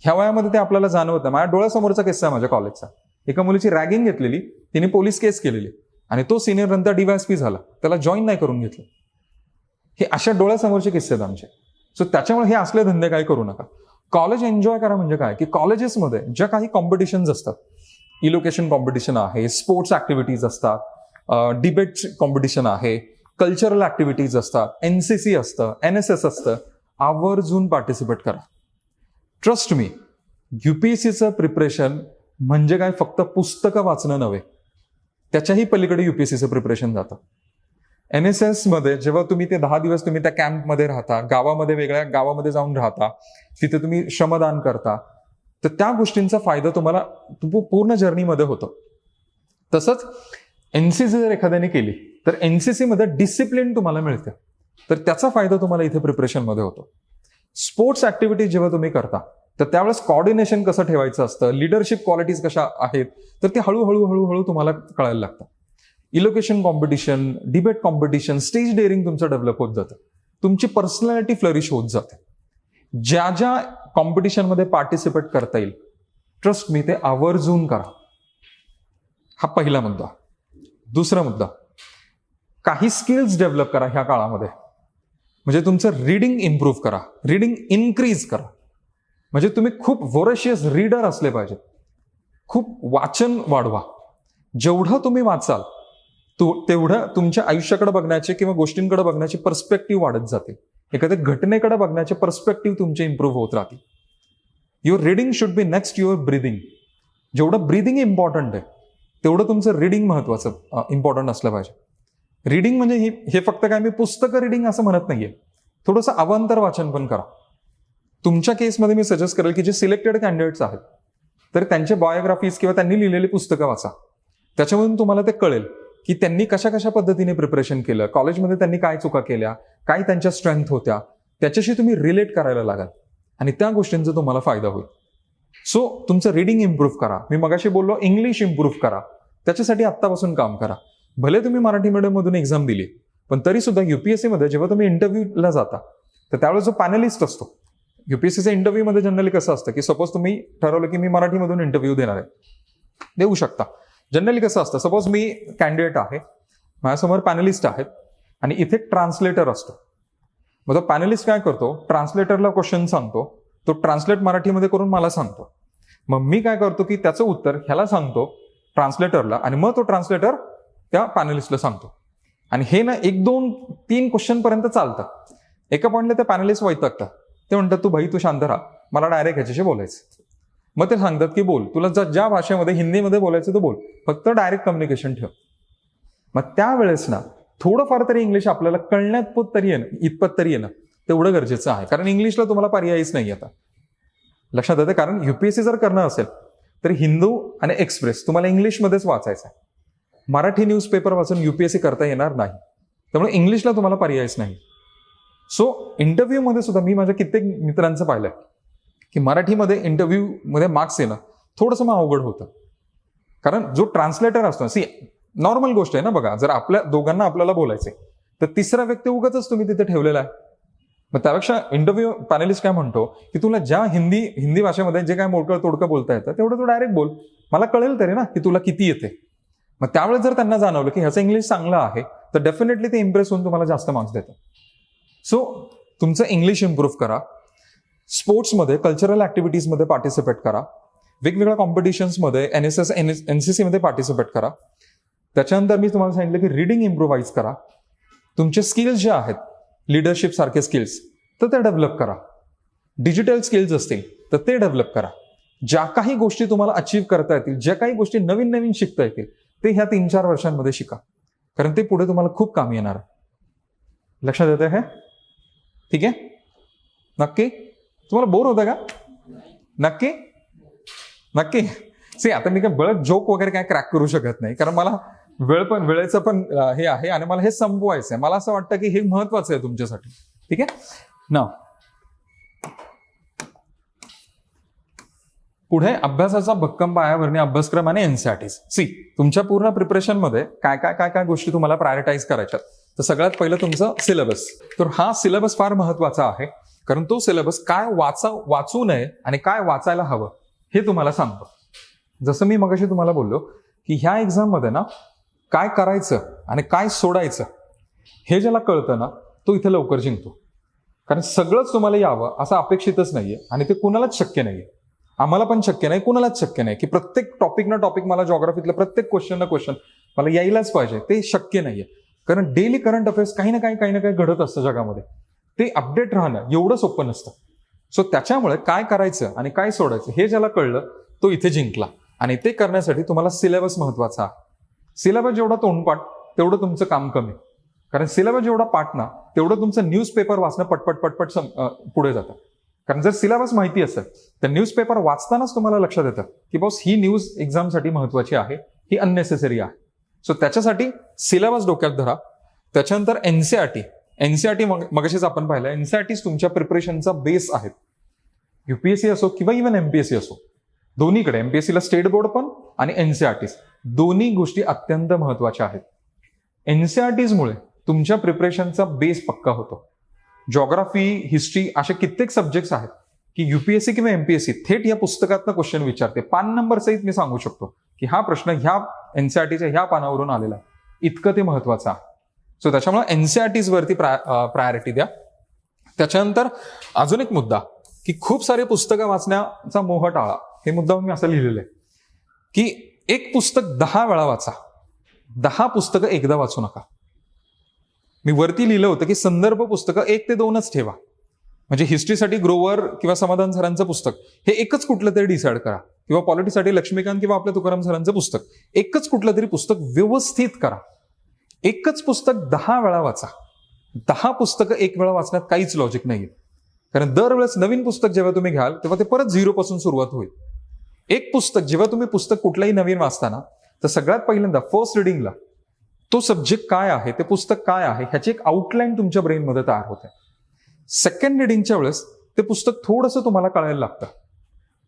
[SPEAKER 1] ह्या वयामध्ये ते आपल्याला जाणवत नाही. माझ्या डोळ्यासमोरचा किस्सा आहे माझ्या कॉलेजचा. एका मुलीची रॅगिंग घेतलेली, तिने पोलीस केस केलेली आणि तो सिनियर नंतर DYSP झाला, त्याला जॉईन नाही करून घेतलं. हे अशा डोळ्यासमोरचे किस्से आहेत आमचे. सो त्याच्यामुळे हे असले धंदे काही करू नका. कॉलेज एन्जॉय करा म्हणजे काय, की कॉलेजेसमध्ये ज्या काही कॉम्पिटिशन्स असतात, इलोकेशन कॉम्पिटिशन आहे, स्पोर्ट्स ऍक्टिव्हिटीज असतात, डिबेट कॉम्पिटिशन आहे, कल्चरल ऍक्टिव्हिटीज असतात, NCC असतं, NSS असतं, आवर्जून पार्टिसिपेट करा. ट्रस्ट मी, UPSCचं प्रिपरेशन म्हणजे काय फक्त पुस्तकं वाचणं नव्हे, त्याच्याही पलीकडे UPSCचं प्रिपरेशन जातं. NSS मध्ये जेव्हा तुम्ही ते 10 दिवस तुम्ही त्या कॅम्पमध्ये राहता, गावामध्ये वेगळ्या गावामध्ये जाऊन राहता, तिथे तुम्ही श्रमदान करता, तर त्या गोष्टींचा फायदा तुम्हाला पूर्ण जर्नीमध्ये होतो. तसंच NCC जर एखाद्याने केली तर NCC मध्ये डिसिप्लिन तुम्हाला मिळते, तर त्याचा फायदा तुम्हाला इथे प्रिपरेशनमध्ये होतो. स्पोर्ट्स ऍक्टिव्हिटी जेव्हा तुम्ही करता तर त्यावेळेस कॉर्डिनेशन कसं ठेवायचं असतं, लिडरशिप क्वालिटीज कशा आहेत, तर ते हळूहळू तुम्हाला कळायला लागतं. Elocution competition, debate competition, stage daring तुमचं डेव्हलप होत जातं, तुमची पर्सनॅलिटी फ्लरिश होत जाते. ज्या ज्या कॉम्पिटिशनमध्ये पार्टिसिपेट करता येईल, ट्रस्ट मी, ते आवर्जून करा. हा पहिला मुद्दा. दुसरा मुद्दा, काही स्किल्स डेव्हलप करा ह्या काळामध्ये. म्हणजे तुमचं रीडिंग इम्प्रूव्ह करा, रीडिंग इन्क्रीज करा. म्हणजे तुम्ही खूप वोरेशियस रीडर असले पाहिजे, खूप वाचन वाढवा. जेवढं तुम्ही वाचाल तेवढं तुमच्या आयुष्याकडे बघण्याचे किंवा गोष्टींकडे बघण्याची पर्स्पेक्टिव्ह वाढत जाते. एखाद्या घटनेकडे बघण्याचे पर्स्पेक्टिव्ह तुमचे इम्प्रूव्ह होत राहतील. Your reading should be next your breathing. जेवढं ब्रीदिंग इम्पॉर्टंट आहे तेवढं तुमचं रीडिंग महत्वाचं इम्पॉर्टंट असलं पाहिजे. रीडिंग म्हणजे हे फक्त काय मी पुस्तकं रीडिंग असं म्हणत नाहीये, थोडंसं अवांतर वाचन पण करा. तुमच्या केसमध्ये मी सजेस्ट करेल की जे सिलेक्टेड कॅन्डिडेट्स आहेत तर त्यांचे बायोग्राफीज किंवा त्यांनी लिहिलेली पुस्तकं वाचा. त्याच्यामधून तुम्हाला ते कळेल की त्यांनी कशा कशा पद्धतीने प्रिपरेशन केलं, कॉलेजमध्ये त्यांनी काय चुका केल्या, काय त्यांच्या स्ट्रेंथ होत्या, त्याच्याशी तुम्ही रिलेट करायला लागाल आणि त्या गोष्टींचा तुम्हाला फायदा होईल. सो तुमचं रीडिंग इम्प्रूव्ह करा. मी मगाशी बोललो इंग्लिश इम्प्रूव्ह करा, त्याच्यासाठी आत्तापासून काम करा. भले तुम्ही मराठी मीडियम मधून एक्झाम दिली, पण तरी सुद्धा UPSC मध्ये जेव्हा तुम्ही इंटरव्ह्यूला जाता तर त्यावेळेस जो पॅनलिस्ट असतो, UPSCच्या इंटरव्ह्यू मध्ये जनरली कसं असतं की सपोज तुम्ही ठरवलं की मी मराठीमधून इंटरव्ह्यू देणार आहे, देऊ शकता. जनरली कसं असतं, सपोज मी कॅन्डिडेट आहे, माझ्यासमोर पॅनलिस्ट आहेत आणि इथे ट्रान्सलेटर असतो. मग तो पॅनलिस्ट काय करतो, ट्रान्सलेटरला क्वेश्चन सांगतो, तो ट्रान्सलेट मराठीमध्ये करून मला सांगतो. मग मी काय करतो की त्याचं उत्तर ह्याला सांगतो ट्रान्सलेटरला आणि मग तो ट्रान्सलेटर त्या पॅनलिस्टला सांगतो. आणि हे ना 1, 2, 3 क्वेश्चन पर्यंत चालतं. एका पॉईंटला ते पॅनलिस्ट वैतागतात, ते म्हणतात तू शांत राहा, मला डायरेक्ट ह्याच्याशी बोलायचं. मग ते सांगतात की बोल, तुला ज्या भाषेमध्ये हिंदीमध्ये बोलायचं तर बोल, फक्त डायरेक्ट कम्युनिकेशन ठेव. मग त्यावेळेस ना थोडंफार तरी इंग्लिश आपल्याला कळण्यात तरी येणं, इतपत तरी येणं तेवढं गरजेचं आहे. कारण इंग्लिशला तुम्हाला पर्यायच नाही आता. लक्षात येते, कारण युपीएससी जर करणं असेल तर हिंदू आणि एक्सप्रेस तुम्हाला इंग्लिशमध्येच वाचायचं आहे. मराठी न्यूजपेपर वाचून युपीएससी करता येणार नाही. त्यामुळे इंग्लिशला तुम्हाला पर्यायच नाही. सो इंटरव्ह्यूमध्ये सुद्धा मी माझ्या कित्येक मित्रांचं पाहिलंय की मराठीमध्ये इंटरव्ह्यूमध्ये मार्क्स येणं थोडंसं मग अवघड होतं. कारण जो ट्रान्सलेटर असतो, नॉर्मल गोष्ट आहे ना, बघा, जर आपल्या दोघांना आपल्याला बोलायचे तर तिसरा व्यक्ती उगाच तुम्ही तिथे ठेवलेला आहे. मग त्यापेक्षा इंटरव्ह्यू पॅनलिस्ट काय म्हणतो की तुला ज्या हिंदी भाषेमध्ये जे काय मोडकं तोडकं बोलता येतं तेवढं तू डायरेक्ट बोल, मला कळेल तरी ना की तुला किती येते. मग त्यावेळेस जर त्यांना जाणवलं की ह्याचं इंग्लिश चांगलं आहे तर डेफिनेटली ते इम्प्रेस होऊन तुम्हाला जास्त मार्क्स देतात. सो तुमचं इंग्लिश इम्प्रूव्ह करा, स्पोर्ट्समध्ये कल्चरल ऍक्टिव्हिटीजमध्ये पार्टिसिपेट करा, वेगवेगळ्या कॉम्पिटिशन्समध्ये एनएसएस एनसीसी मध्ये पार्टिसिपेट करा. त्याच्यानंतर मी तुम्हाला सांगितलं की रिडिंग इम्प्रूव्हाइज करा. तुमचे स्किल्स जे आहेत, लिडरशिप सारखे स्किल्स, तर ते डेव्हलप करा. डिजिटल स्किल्स असतील तर ते डेव्हलप करा. ज्या काही गोष्टी तुम्हाला अचीव्ह करता येतील, ज्या काही गोष्टी नवीन नवीन शिकता येतील ते ह्या 3-4 वर्षांमध्ये शिका, कारण ते पुढे तुम्हाला खूप कामी येणार आहे. लक्षात येतं हे? ठीक आहे, नक्की. तुम्हाला बोर होतं का? नक्की नक्की. आता मी काय बळत जोक वगैरे काय क्रॅक करू शकत नाही, कारण मला वेळेचं पण हे आहे आणि मला हे संपवायचं आहे. मला असं वाटतं की हे महत्वाचं आहे तुमच्यासाठी. ठीक आहे ना. पुढे अभ्यासाचा भक्कम पायाभरणी अभ्यासक्रम आणि एनसीईआरटी. तुमच्या पूर्ण प्रिपरेशनमध्ये काय काय काय काय गोष्टी तुम्हाला प्रायोरिटाईज करायच्यात. तर सगळ्यात पहिलं तुमचं सिलेबस. तर हा सिलेबस फार महत्वाचा आहे, कारण तो सिलेबस काय वाचू नये आणि काय वाचायला हवं हे तुम्हाला सांगतो. जसं मी मगाशी तुम्हाला बोललो की ह्या एक्झाममध्ये ना काय करायचं आणि काय सोडायचं हे ज्याला कळतं ना तो इथे लवकर जिंकतो. कारण सगळंच तुम्हाला यावं असं अपेक्षितच नाहीये आणि ते कुणालाच शक्य नाहीये. आम्हाला पण शक्य नाही, कुणालाच शक्य नाही की प्रत्येक टॉपिक ना टॉपिक मला जॉग्राफीतलं प्रत्येक क्वेश्चन ना क्वेश्चन मला यायलाच पाहिजे. ते शक्य नाहीये, कारण डेली करंट अफेअर्स काही ना काही घडत असतं जगामध्ये. ते अपडेट राहणं एवढं सोपं नसतं. सो त्याच्यामुळे काय करायचं आणि काय सोडायचं हे ज्याला कळलं तो इथे जिंकला. आणि ते करण्यासाठी तुम्हाला सिलेबस महत्वाचा आहे. सिलेबस जेवढा तोंडपाठ तेवढं तुमचं काम कमी, कारण सिलेबस जेवढा पाठ ना तेवढं तुमचं न्यूजपेपर वाचणं पटपट पुढे जातं. कारण जर सिलेबस माहिती असेल तर न्यूजपेपर वाचतानाच तुम्हाला लक्षात येतं की बॉस ही न्यूज एक्झामसाठी महत्वाची आहे, ही अननेसेसरी आहे. सो त्याच्यासाठी सिलेबस डोक्यात धरा. त्याच्यानंतर एनसीईआरटी मगाशीच आपण पाहिलं, एनसीईआरटीज तुमच्या प्रिपरेशनचा बेस आहेत. युपीएससी असो किंवा इव्हन एमपीएससी असो, दोन्हीकडे एमपीएससीला स्टेट बोर्ड पण आणि एनसीईआरटीज दोन्ही गोष्टी अत्यंत महत्वाच्या आहेत. एनसीईआरटीजमुळे तुमच्या प्रिपरेशनचा बेस पक्का होतो. जॉग्राफी, हिस्ट्री असे कित्येक सब्जेक्ट्स आहेत की युपीएससी किंवा एमपीएससी थेट या पुस्तकातनं क्वेश्चन विचारते. पान नंबर सहित मी सांगू शकतो की हा प्रश्न ह्या एनसीईआरटीच्या ह्या पानावरून आलेला आहे. इतकं ते महत्वाचं आहे. सो त्याच्यामुळे एनसीईआरटीज वरती प्रायोरिटी द्या. त्याच्यानंतर अजून एक मुद्दा की खूप सारे पुस्तकं वाचण्याचा मोह टाळा. हे मुद्दा मी असं लिहिलेलं आहे की एक पुस्तक 10 वेळा वाचा, 10 पुस्तकं एकदा वाचू नका. मी वरती लिहिलं होतं की संदर्भ पुस्तकं 1 ते 2च ठेवा. म्हणजे हिस्ट्रीसाठी ग्रोवर किंवा समाधान सरांचं पुस्तक हे एकच कुठलं तरी डिसाईड करा, किंवा पॉलिटिक्ससाठी लक्ष्मीकांत किंवा आपल्या तुकाराम सरांचं पुस्तक एकच कुठलं तरी पुस्तक व्यवस्थित करा. एकच पुस्तक 10 वेळा वाचा. 10 पुस्तकं 1 वेळा वाचण्यात काहीच लॉजिक नाहीये, कारण दरवेळेस नवीन पुस्तक जेव्हा तुम्ही घ्याल तेव्हा ते परत 0 पासून सुरुवात होईल. एक पुस्तक जेव्हा तुम्ही पुस्तक कुठलंही नवीन वाचताना तर सगळ्यात पहिल्यांदा फर्स्ट रिडिंगला तो सब्जेक्ट काय आहे, ते पुस्तक काय आहे ह्याची एक आउटलाईन तुमच्या ब्रेनमध्ये तयार होते. सेकंड रिडिंगच्या वेळेस ते पुस्तक थोडंसं तुम्हाला कळायला लागतं.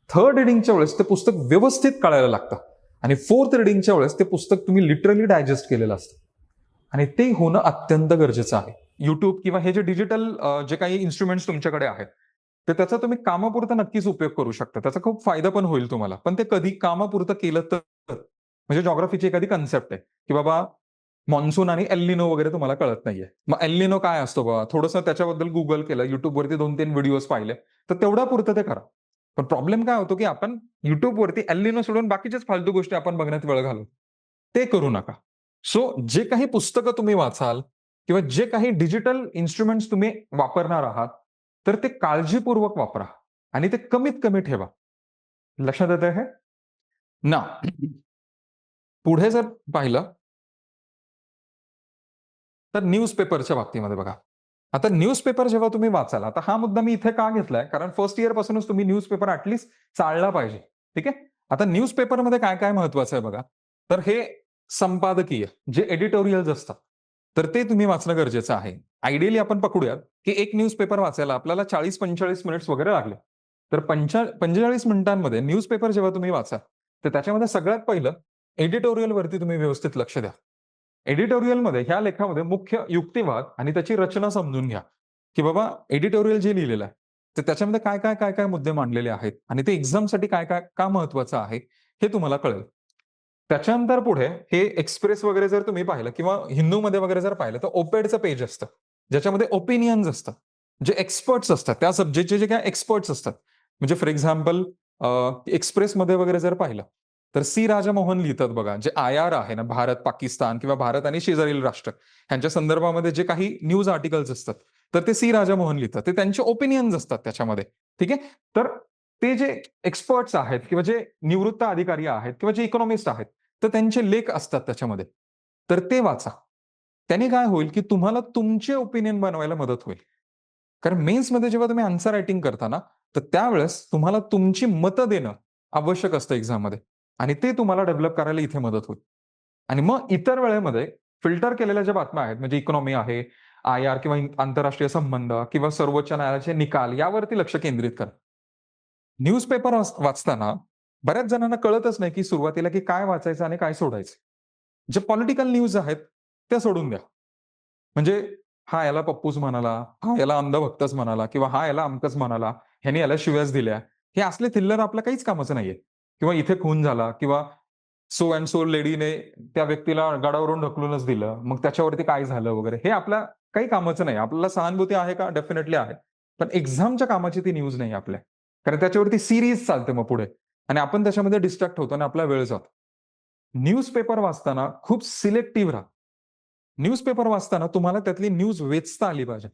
[SPEAKER 1] थर्ड रिडिंगच्या वेळेस ते पुस्तक व्यवस्थित कळायला लागतं. आणि फोर्थ रिडिंगच्या वेळेस ते पुस्तक तुम्ही लिटरली डायजेस्ट केलेलं असतं. आणि ते होणं अत्यंत गरजेचं आहे. युट्यूब किंवा हे जे डिजिटल जे काही इन्स्ट्रुमेंट्स तुमच्याकडे आहेत तर त्याचा तुम्ही कामापुरता नक्कीच उपयोग करू शकता. त्याचा खूप फायदा पण होईल तुम्हाला. पण ते कधी कामापुरतं केलं तर, म्हणजे जॉग्राफीची एखादी कन्सेप्ट आहे की बाबा मॉन्सून आणि एल्निनो वगैरे तुम्हाला कळत नाहीये, मग एल्निनो काय असतो बाबा, थोडंसं त्याच्याबद्दल गुगल केलं, युट्यूबवरती 2-3 व्हिडिओज पाहिले तर तेवढा पुरतं ते करा. पण प्रॉब्लेम काय होतो की आपण युट्यूबवरती एल्निनो सोडून बाकीच्याच फालतू गोष्टी आपण बघण्यात वेळ घालू. ते करू नका. सो जे काही पुस्तकं तुम्ही वाचाल किंवा जे काही डिजिटल इन्स्ट्रुमेंट्स तुम्ही वापरणार आहात तर ते काळजीपूर्वक वापरा आणि ते कमीत कमी ठेवा. लक्षात येत आहे ना? पुढे जर पाहिलं तर न्यूजपेपरच्या बाबतीमध्ये बघा. आता न्यूजपेपर जेव्हा तुम्ही वाचाल, आता हा मुद्दा मी इथे का घेतलाय, कारण फर्स्ट इयर पासूनच तुम्ही न्यूजपेपर ऍटलीस्ट चालला पाहिजे. ठीक आहे. आता न्यूजपेपरमध्ये काय काय महत्वाचं आहे बघा. तर हे संपादकीय जे एडिटोरियल्स असतात, तर ते तुम्ही वाचणं गरजेचं आहे. आयडियली आपण पकडूयात की एक न्यूजपेपर वाचायला आपल्याला 40-45 मिनिट्स वगैरे लागले. तर 45 मिनिटांमध्ये न्यूजपेपर जेव्हा तुम्ही वाचा, तर त्याच्यामध्ये सगळ्यात पहिलं एडिटोरियल वरती तुम्ही व्यवस्थित लक्ष द्या. एडिटोरियलमध्ये ह्या लेखामध्ये मुख्य युक्तिवाद आणि त्याची रचना समजून घ्या, की बाबा एडिटोरियल जे लिहिलेलं आहे, तर त्याच्यामध्ये काय मुद्दे मांडलेले आहेत आणि ते एक्झामसाठी काय का महत्वाचं आहे हे तुम्हाला कळेल. त्याच्यानंतर पुढे हे एक्सप्रेस वगैरे जर तुम्ही पाहिलं किंवा हिंदूमध्ये वगैरे जर पाहिलं तर ओपेडचं पेज असतं, ज्याच्यामध्ये ओपिनियन्स असतात, जे एक्सपर्ट्स असतात त्या सब्जेक्टचे जे काय एक्सपर्ट्स असतात. म्हणजे फॉर एक्झाम्पल एक्सप्रेसमध्ये वगैरे जर पाहिलं तर सी राजमोहन लिहितात बघा, जे IR आहे ना, भारत पाकिस्तान किंवा भारत आणि शेजारील राष्ट्र यांच्या संदर्भामध्ये जे काही न्यूज आर्टिकल्स असतात, तर ते सी राजमोहन लिहितात. ते त्यांचे ओपिनियन्स असतात त्याच्यामध्ये. ठीक आहे. तर ते जे एक्सपर्ट्स आहेत किंवा जे निवृत्त अधिकारी आहेत किंवा जे इकॉनॉमिस्ट आहेत, तर त्यांचे लेख असतात त्याच्यामध्ये. तर ते वाचा. त्याने काय होईल की तुम्हाला तुमचे ओपिनियन बनवायला मदत होईल. कारण मेन्समध्ये जेव्हा तुम्ही आन्सर रायटिंग करता ना, तर त्यावेळेस तुम्हाला तुमची मतं देणं आवश्यक असतं एक्झाममध्ये. आणि ते तुम्हाला डेव्हलप करायला इथे मदत होईल. आणि मग इतर वेळेमध्ये फिल्टर केलेल्या ज्या बातम्या आहेत, म्हणजे इकॉनॉमी आहे, IR किंवा आंतरराष्ट्रीय संबंध किंवा सर्वोच्च न्यायालयाचे निकाल यावरती लक्ष केंद्रित करा. न्यूजपेपर वाचताना बऱ्याच जणांना कळतच नाही की सुरुवातीला की काय वाचायचं आणि काय सोडायचं. जे पॉलिटिकल न्यूज आहेत त्या सोडून द्या. म्हणजे हा याला पप्पूच म्हणाला, हा याला अंधभक्तच म्हणाला किंवा हा याला अमकच म्हणाला, ह्याने याला शिव्याच दिल्या. हे असले थिल्लर आपल्या काहीच कामाचं नाहीये. किंवा इथे खून झाला किंवा सो अँड सो लेडीने त्या व्यक्तीला गडावरून ढकलूनच दिलं. मग त्याच्यावरती काय झालं वगैरे हे आपल्या काही कामाचं नाही. आपल्याला सहानुभूती आहे का? डेफिनेटली आहे. पण एक्झामच्या कामाची ती न्यूज नाही आपल्या. कारण त्याच्यावरती सीरीज चालते मग पुढे आणि आपण त्याच्यामध्ये डिस्ट्रॅक्ट होतो आणि आपला वेळ जातो. न्यूजपेपर वाचताना खूप सिलेक्टिव्ह राहा. न्यूजपेपर वाचताना तुम्हाला त्यातली न्यूज वेचता आली पाहिजे.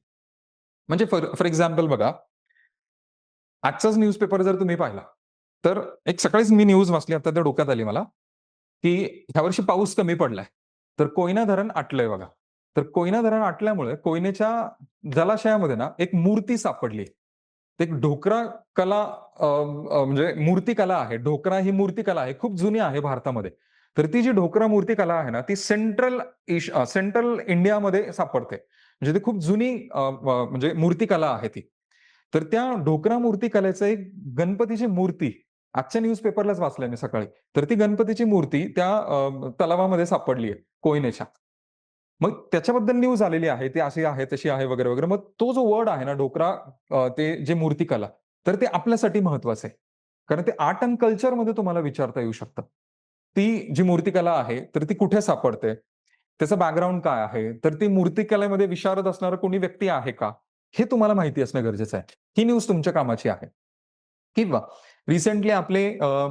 [SPEAKER 1] म्हणजे फॉर फॉर एक्झाम्पल बघा, आजचाच न्यूजपेपर जर तुम्ही पाहिला, तर एक सकाळीच मी न्यूज वाचली, आता त्या डोक्यात आली मला, की ह्यावर्षी पाऊस कमी पडलाय. तर कोयना धरण आटलंय बघा. तर कोयना धरण आटल्यामुळे कोयनेच्या जलाशयामध्ये ना एक मूर्ती सापडली. एक ढोकरा कला म्हणजे मूर्तिकला आहे. ढोकरा ही मूर्तिकला आहे. खूप जुनी आहे भारतामध्ये. तर ती जी ढोकरा मूर्तिकला आहे ना, ती सेंट्रल इंडियामध्ये सापडते. म्हणजे ती खूप जुनी म्हणजे मूर्तिकला आहे ती. तर त्या ढोकरा मूर्तिकलेचं एक गणपतीची मूर्ती आजच्या न्यूजपेपरलाच वाचलंय मी सकाळी. तर ती गणपतीची मूर्ती त्या तलावामध्ये सापडली आहे कोयनेच्या. मग त्याच्याबद्दल न्यूज आलेली आहे. ती अशी आहे, तशी आहे वगैरे, वगैरे. मग तो जो वर्ड आहे ना डोकरा ते जे मूर्तिकला, तर ते आपल्यासाठी महत्वाचं आहे. कारण ते आर्ट अँड कल्चरमध्ये तुम्हाला विचारता येऊ शकतं. ती जी मूर्तिकला आहे, तर ती कुठे सापडते? त्याचं बॅकग्राऊंड काय आहे? तर ती मूर्तिकलेमध्ये विशारद असणारा कोणी व्यक्ती आहे का? हे तुम्हाला माहिती असणं गरजेचं आहे. ही न्यूज तुमच्या कामाची आहे. किंवा रिसेंटली आपले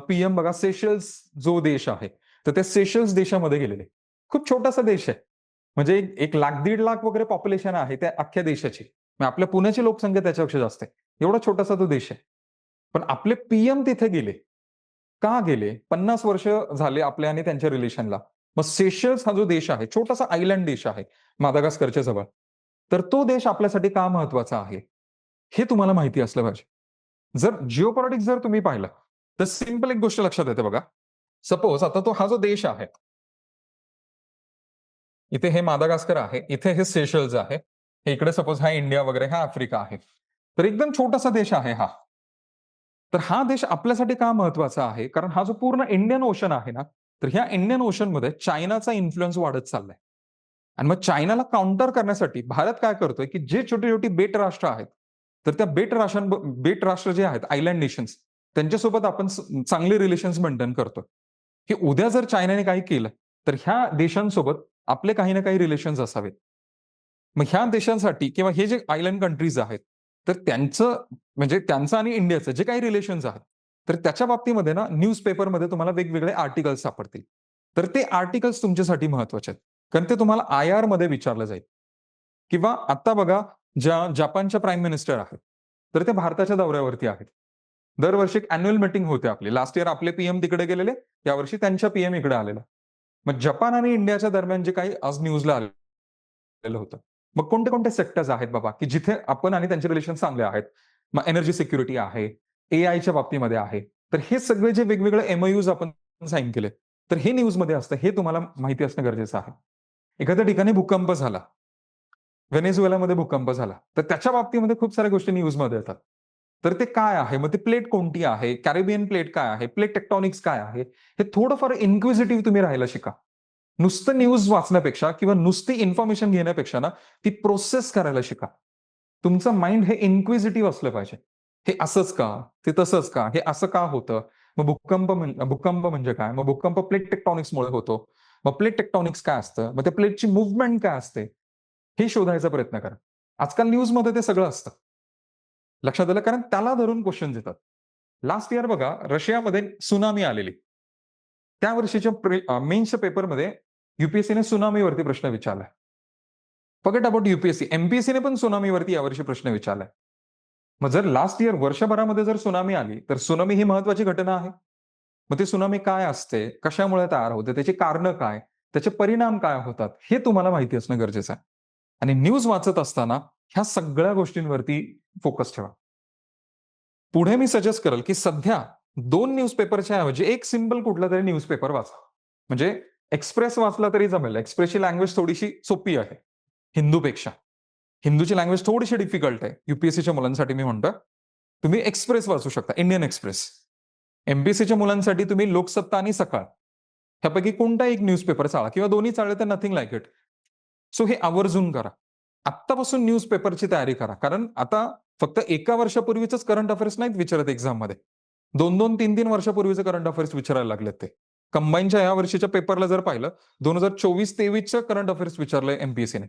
[SPEAKER 1] PM बघा सेशल्स जो देश आहे, तर त्या सेशल्स देशामध्ये गेलेले. खूप छोटासा देश आहे. म्हणजे एक लाख, 1.5 लाख वगैरे पॉप्युलेशन आहे त्या अख्ख्या देशाची. मग आपल्या पुण्याची लोकसंख्या त्याच्यापेक्षा जास्त आहे. एवढा छोटासा तो देश आहे. पण आपले PM तिथे गेले. का गेले? 50 वर्ष झाले आपल्या आणि त्यांच्या रिलेशनला. मग सेशल्स हा जो देश आहे, छोटासा आयलंड देश आहे, मादागास्करच्या जवळ. तर तो देश आपल्यासाठी का महत्वाचा आहे? हे तुम्हाला माहिती असलं पाहिजे. जर जिओपॉलिटिक्स जर तुम्ही पाहिलं, तर सिंपल एक गोष्ट लक्षात येते बघा. सपोज आता हा जो देश आहे, इथे हे मादागास्कर आहे, इथे हे सेशल्स आहे. हे इकडे सपोज हा इंडिया वगैरे, हा आफ्रिका आहे. तर एकदम छोटासा देश आहे हा. तर हा देश आपल्यासाठी का महत्वाचा आहे? कारण हा जो पूर्ण इंडियन ओशन आहे ना, तर ह्या इंडियन ओशनमध्ये चायनाचा इन्फ्लुअन्स वाढत चाललाय. आणि मग चायनाला काउंटर करण्यासाठी भारत काय करतोय, की जे छोटी-छोटी बेट राष्ट्र आहेत, तर त्या बेट राष्ट्र जे आहेत, आयलँड नेशन्स, त्यांच्यासोबत आपण चांगले रिलेशन्स मेंटेन करतोय. की उद्या जर चायनाने काही केलं, तर ह्या देशांसोबत आपले काही ना काही रिलेशन्स असावेत. मग ह्या देशांसाठी किंवा हे जे आयलंड कंट्रीज आहेत, तर त्यांचं म्हणजे त्यांचं आणि इंडियाचं जे काही रिलेशन्स आहेत, तर त्याच्या बाबतीमध्ये ना न्यूजपेपरमध्ये तुम्हाला वेगवेगळे आर्टिकल्स सापडतील. तर ते आर्टिकल्स तुमच्यासाठी महत्वाचे आहेत. कारण ते तुम्हाला IR मध्ये विचारलं जाईल. किंवा आता बघा, ज्या जपानच्या प्राईम मिनिस्टर आहेत, तर ते भारताच्या दौऱ्यावरती आहेत. दरवर्षी एक अॅन्युअल मीटिंग होते आपली. लास्ट इयर आपले पीएम तिकडे गेलेले, यावर्षी त्यांच्या पीएम इकडे आलेला. मग जपान आणि इंडियाच्या दरम्यान जे काही आज न्यूजला आलेलं होतं. मग कोणते कोणते सेक्टर्स आहेत बाबा, की जिथे आपण आणि त्यांचे रिलेशन चांगले आहेत. मग एनर्जी सिक्युरिटी आहे, एआयच्या बाबतीमध्ये आहे. तर हे सगळे जे वेगवेगळे एमओयूज आपण साइन केले, तर हे न्यूजमध्ये असतं. हे तुम्हाला माहिती असणं गरजेचं आहे. एखाद्या ठिकाणी भूकंप झाला, व्हेनेझुएलामध्ये भूकंप झाला, तर त्याच्या बाबतीमध्ये खूप साऱ्या गोष्टी न्यूजमध्ये येतात. तर ते काय आहे? मग ती प्लेट कोणती आहे? कॅरिबियन प्लेट काय आहे? प्लेट टेक्टॉनिक्स काय आहे? हे थोडंफार इन्क्विजिटिव्ह तुम्ही राहायला शिका. नुसतं न्यूज वाचण्यापेक्षा किंवा नुसती इन्फॉर्मेशन घेण्यापेक्षा ना, ती प्रोसेस करायला शिका. तुमचं माइंड हे इन्क्विजिटिव्ह असलं पाहिजे. हे असंच का? ते तसंच का? हे असं का होतं? मग भूकंप म्हणजे काय? मग भूकंप प्लेट टेक्टॉनिक्समुळे होतो. मग प्लेट टेक्टॉनिक्स काय असतं? मग त्या प्लेटची मूव्हमेंट काय असते? हे शोधायचा प्रयत्न करा. आजकाल न्यूजमध्ये ते सगळं असतं. लक्षात आलं? कारण त्याला धरून क्वेश्चन्स येतात. लास्ट इयर बघा, रशियामध्ये त्सुनामी आलेली. त्या वर्षीच्या मेन्सच्या पेपरमध्ये युपीएससीने त्सुनामीवरती प्रश्न विचारलाय. Forget about UPSC. एमपीएससीने पण त्सुनामीवरती यावर्षी प्रश्न विचारलाय. मग जर लास्ट इयर वर्षभरामध्ये जर त्सुनामी आली, तर त्सुनामी ही महत्वाची घटना आहे. मग ती त्सुनामी काय असते? कशामुळे तयार होते? त्याची कारणं काय? त्याचे परिणाम काय होतात? हे तुम्हाला माहिती असणं गरजेचं आहे. आणि न्यूज वाचत असताना ह्या सगळ्या गोष्टींवरती फोकस ठेवा. पुढे मी सजेस्ट करेल, की सध्या 2 न्यूजपेपरच्या ऐवजी एक सिंपल कुठला तरी न्यूजपेपर वाचा. म्हणजे एक्सप्रेस वाचला तरी जमेल. एक्सप्रेसची लँग्वेज थोडीशी सोपी आहे हिंदूपेक्षा. हिंदूची लँग्वेज थोडीशी डिफिकल्ट आहे. युपीएससीच्या मुलांसाठी मी म्हणतोय. तुम्ही एक्सप्रेस वाचू शकता, इंडियन एक्सप्रेस. एमपीएससीच्या मुलांसाठी तुम्ही लोकसत्ता आणि सकाळ ह्यापैकी कोणता एक न्यूजपेपर चाळा किंवा दोन्ही चाळले तर नथिंग लाईक इट. सो हे आवर्जून करा. आत्तापासून न्यूजपेपरची तयारी करा. कारण आता फक्त एका वर्षापूर्वीच करंट अफेअर्स नाहीत विचारत एक्झाममध्ये. 2-2, 3-3 वर्षापूर्वीचे करंट अफेअर्स विचारायला लागलेत ते. कंबाईनच्या या वर्षीच्या पेपरला जर पाहिलं, 2024-23चं करंट अफेअर्स विचारलंय एमपीएससीने.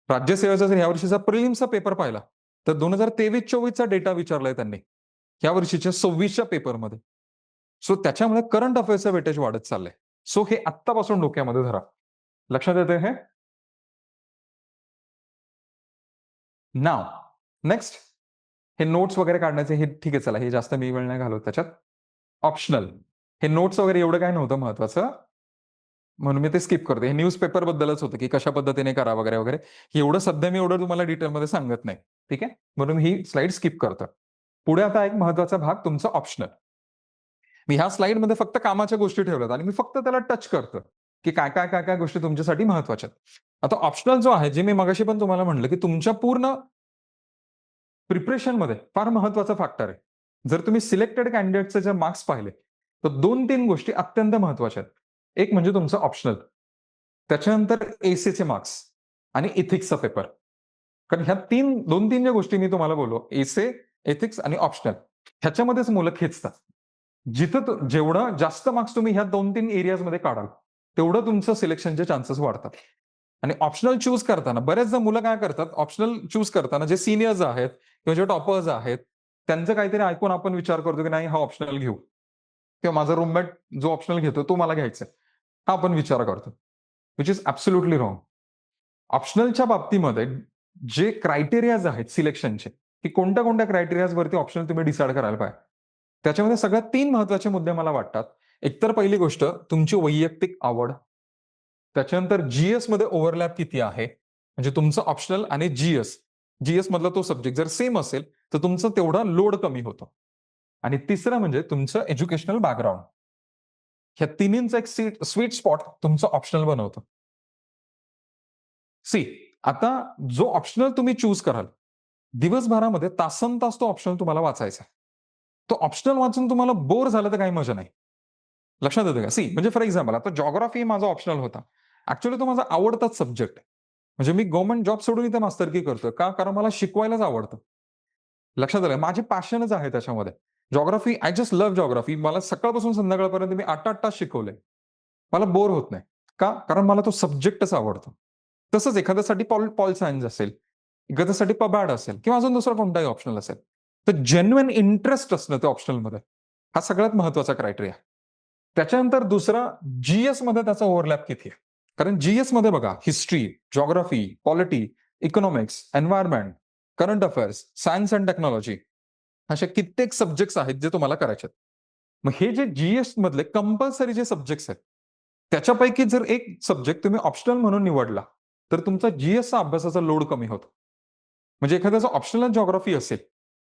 [SPEAKER 1] राज्यसेवेचा जर या वर्षीचा प्रिलिम्सचा पेपर पाहिला, तर 2023-24चा डेटा विचारलाय त्यांनी. या वर्षीच्या 26च्या पेपरमध्ये. सो त्याच्यामुळे करंट अफेअर्सचं वेटेज वाढत चाललंय. सो हे आत्तापासून डोक्यामध्ये धरा. लक्षात येतंय हे? नाव नेक्स्ट, हे नोट्स वगैरे काढण्याचे हे ठीक आहे, चला हे जास्त मी वेळ नाही घालवत त्याच्यात. ऑप्शनल, हे नोट्स वगैरे एवढं काय नव्हतं महत्वाचं, म्हणून मी ते स्किप करतो. हे न्यूजपेपर बद्दलच होतं, की कशा पद्धतीने करा वगैरे वगैरे. एवढं सध्या मी एवढं तुम्हाला डिटेलमध्ये सांगत नाही. ठीक आहे, म्हणून ही स्लाइड स्किप करतो. पुढे आता एक महत्वाचा भाग तुमचा ऑप्शनल. मी ह्या स्लाइडमध्ये फक्त कामाच्या गोष्टी ठेवल्यात आणि मी फक्त त्याला टच करतो, की काय काय काय काय गोष्टी तुमच्यासाठी महत्वाच्या आहेत. आता ऑप्शनल जो आहे, जे मी मगाशी पण तुम्हाला म्हणलं, की तुमच्या पूर्ण प्रिपरेशनमध्ये फार महत्वाचा फॅक्टर आहे. जर तुम्ही सिलेक्टेड कॅन्डिडेटचे जर मार्क्स पाहिले, तर 2-3 गोष्टी अत्यंत महत्वाच्या आहेत. एक म्हणजे तुमचं ऑप्शनल, त्याच्यानंतर एसेचे मार्क्स आणि इथिक्सचा पेपर. कारण ह्या 2-3 ज्या गोष्टी मी तुम्हाला बोललो, एसे, एथिक्स आणि ऑप्शनल, ह्याच्यामध्येच मुलं खेचतात. जिथं जेवढं जास्त मार्क्स तुम्ही ह्या 2-3 एरियाजमध्ये काढाल, तेवढं तुमचं सिलेक्शनचे चान्सेस वाढतात. आणि ऑप्शनल चूज करताना बऱ्याचदा मुलं काय करतात, ऑप्शनल चूज करताना जे सिनियर्स आहेत किंवा जे टॉपर्स आहेत, त्यांचं काहीतरी ऐकून आपण विचार करतो, की नाही हा ऑप्शनल घेऊ किंवा माझा रूममेट जो ऑप्शनल घेतो तो मला घ्यायचा आहे. हा आपण विचार करतो, विच इज ॲब्सोल्युटली रॉंग. ऑप्शनलच्या बाबतीमध्ये जे क्रायटेरियाज आहेत सिलेक्शनचे, की कोणत्या कोणत्या क्रायटेरियाजवरती ऑप्शनल तुम्ही डिसाईड करायला पाहिजे. त्याच्यामध्ये सगळ्यात 3 महत्वाचे मुद्दे मला वाटतात. एकतर पहिली गोष्ट तुमची वैयक्तिक आवड. त्याच्यानंतर जीएस मध्ये ओव्हरलॅप किती आहे, म्हणजे तुमचं ऑप्शनल आणि जीएस मधला तो सब्जेक्ट जर सेम असेल तर तुमचं तेवढा लोड कमी होतो. आणि तिसरं म्हणजे तुमचं एज्युकेशनल बॅकग्राऊंड. ह्या तिन्हींचा एक स्वीट स्पॉट तुमचं ऑप्शनल बनवतं. सी, आता जो ऑप्शनल तुम्ही चूज कराल, दिवसभरामध्ये तासनतास तो ऑप्शनल तुम्हाला वाचायचा आहे. तो ऑप्शनल वाचून तुम्हाला बोर झालं तर काही मजा नाही. लक्षात येतं का? सी, म्हणजे फॉर एक्झाम्पल आता जॉग्राफी माझा ऑप्शनल होता. ऍक्च्युअली तो माझा आवडताच सब्जेक्ट आहे. म्हणजे मी गव्हर्नमेंट जॉब सोडून इथे मास्टरकी करतोय का? कारण मला शिकवायलाच आवडतं. लक्षात आलं? माझे पॅशनच आहे त्याच्यामध्ये. Geography, I just love geography. मला सकाळपासून संध्याकाळपर्यंत मी 8-8 तास शिकवलंय. मला बोर होत नाही. का? कारण मला तो सब्जेक्टच आवडतो. तसंच एखाद्यासाठी पॉल सायन्स असेल, एखाद्यासाठी पबॅड असेल किंवा अजून दुसरा कोणताही ऑप्शनल असेल. तर जेन्युइन इंटरेस्ट असणं त्या ऑप्शनलमध्ये, हा सगळ्यात महत्वाचा क्रायटेरिया. त्याच्यानंतर दुसरा, जीएस मध्ये त्याचा ओव्हरलॅप किती आहे. कारण जीएस मध्ये बघा, history, geography, polity, economics, environment, current affairs, science and technology, असे कित्येक सब्जेक्ट्स आहेत जे तुम्हाला करायचे आहेत. मग हे जे जीएस मधले कंपल्सरी जे सब्जेक्ट्स आहेत, त्याच्यापैकी जर एक सब्जेक्ट तुम्ही ऑप्शनल म्हणून निवडला, तर तुमचा जीएसचा अभ्यासाचा लोड कमी होतो. म्हणजे एखाद्याचा ऑप्शनल जॉग्राफी असेल,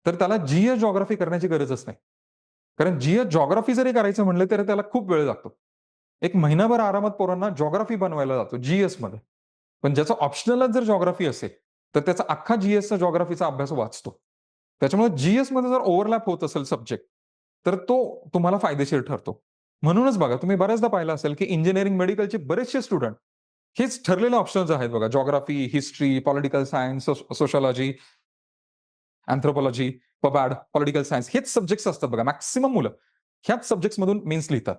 [SPEAKER 1] तर त्याला जीएस जॉग्राफी करण्याची गरजच नाही. कारण जीएस जॉग्राफी जरी करायचं म्हणलं, तर त्याला खूप वेळ लागतो. एक महिनाभर आरामात पोरांना जॉग्राफी बनवायला जातो जीएस मध्ये. पण ज्याचा ऑप्शनलच जर जॉग्राफी असेल, तर त्याचा अख्खा जीएसचा जॉग्राफीचा अभ्यास वाचतो. त्याच्यामुळे जीएस मध्ये जर ओव्हरलॅप होत असेल सब्जेक्ट, तर तो तुम्हाला फायदेशीर ठरतो. म्हणूनच बघा, तुम्ही बऱ्याचदा पाहिलं असेल, की इंजिनिअरिंग मेडिकलचे बरेचसे स्टुडंट हेच ठरलेले ऑप्शन्स आहेत बघा. Geography, history, political science, sociology, anthropology, पबाड, पॉलिटिकल सायन्स हेच सब्जेक्ट्स असतात बघा. मॅक्सिमम मुलं ह्याच सब्जेक्ट्स मधून मेन्स लिहितात.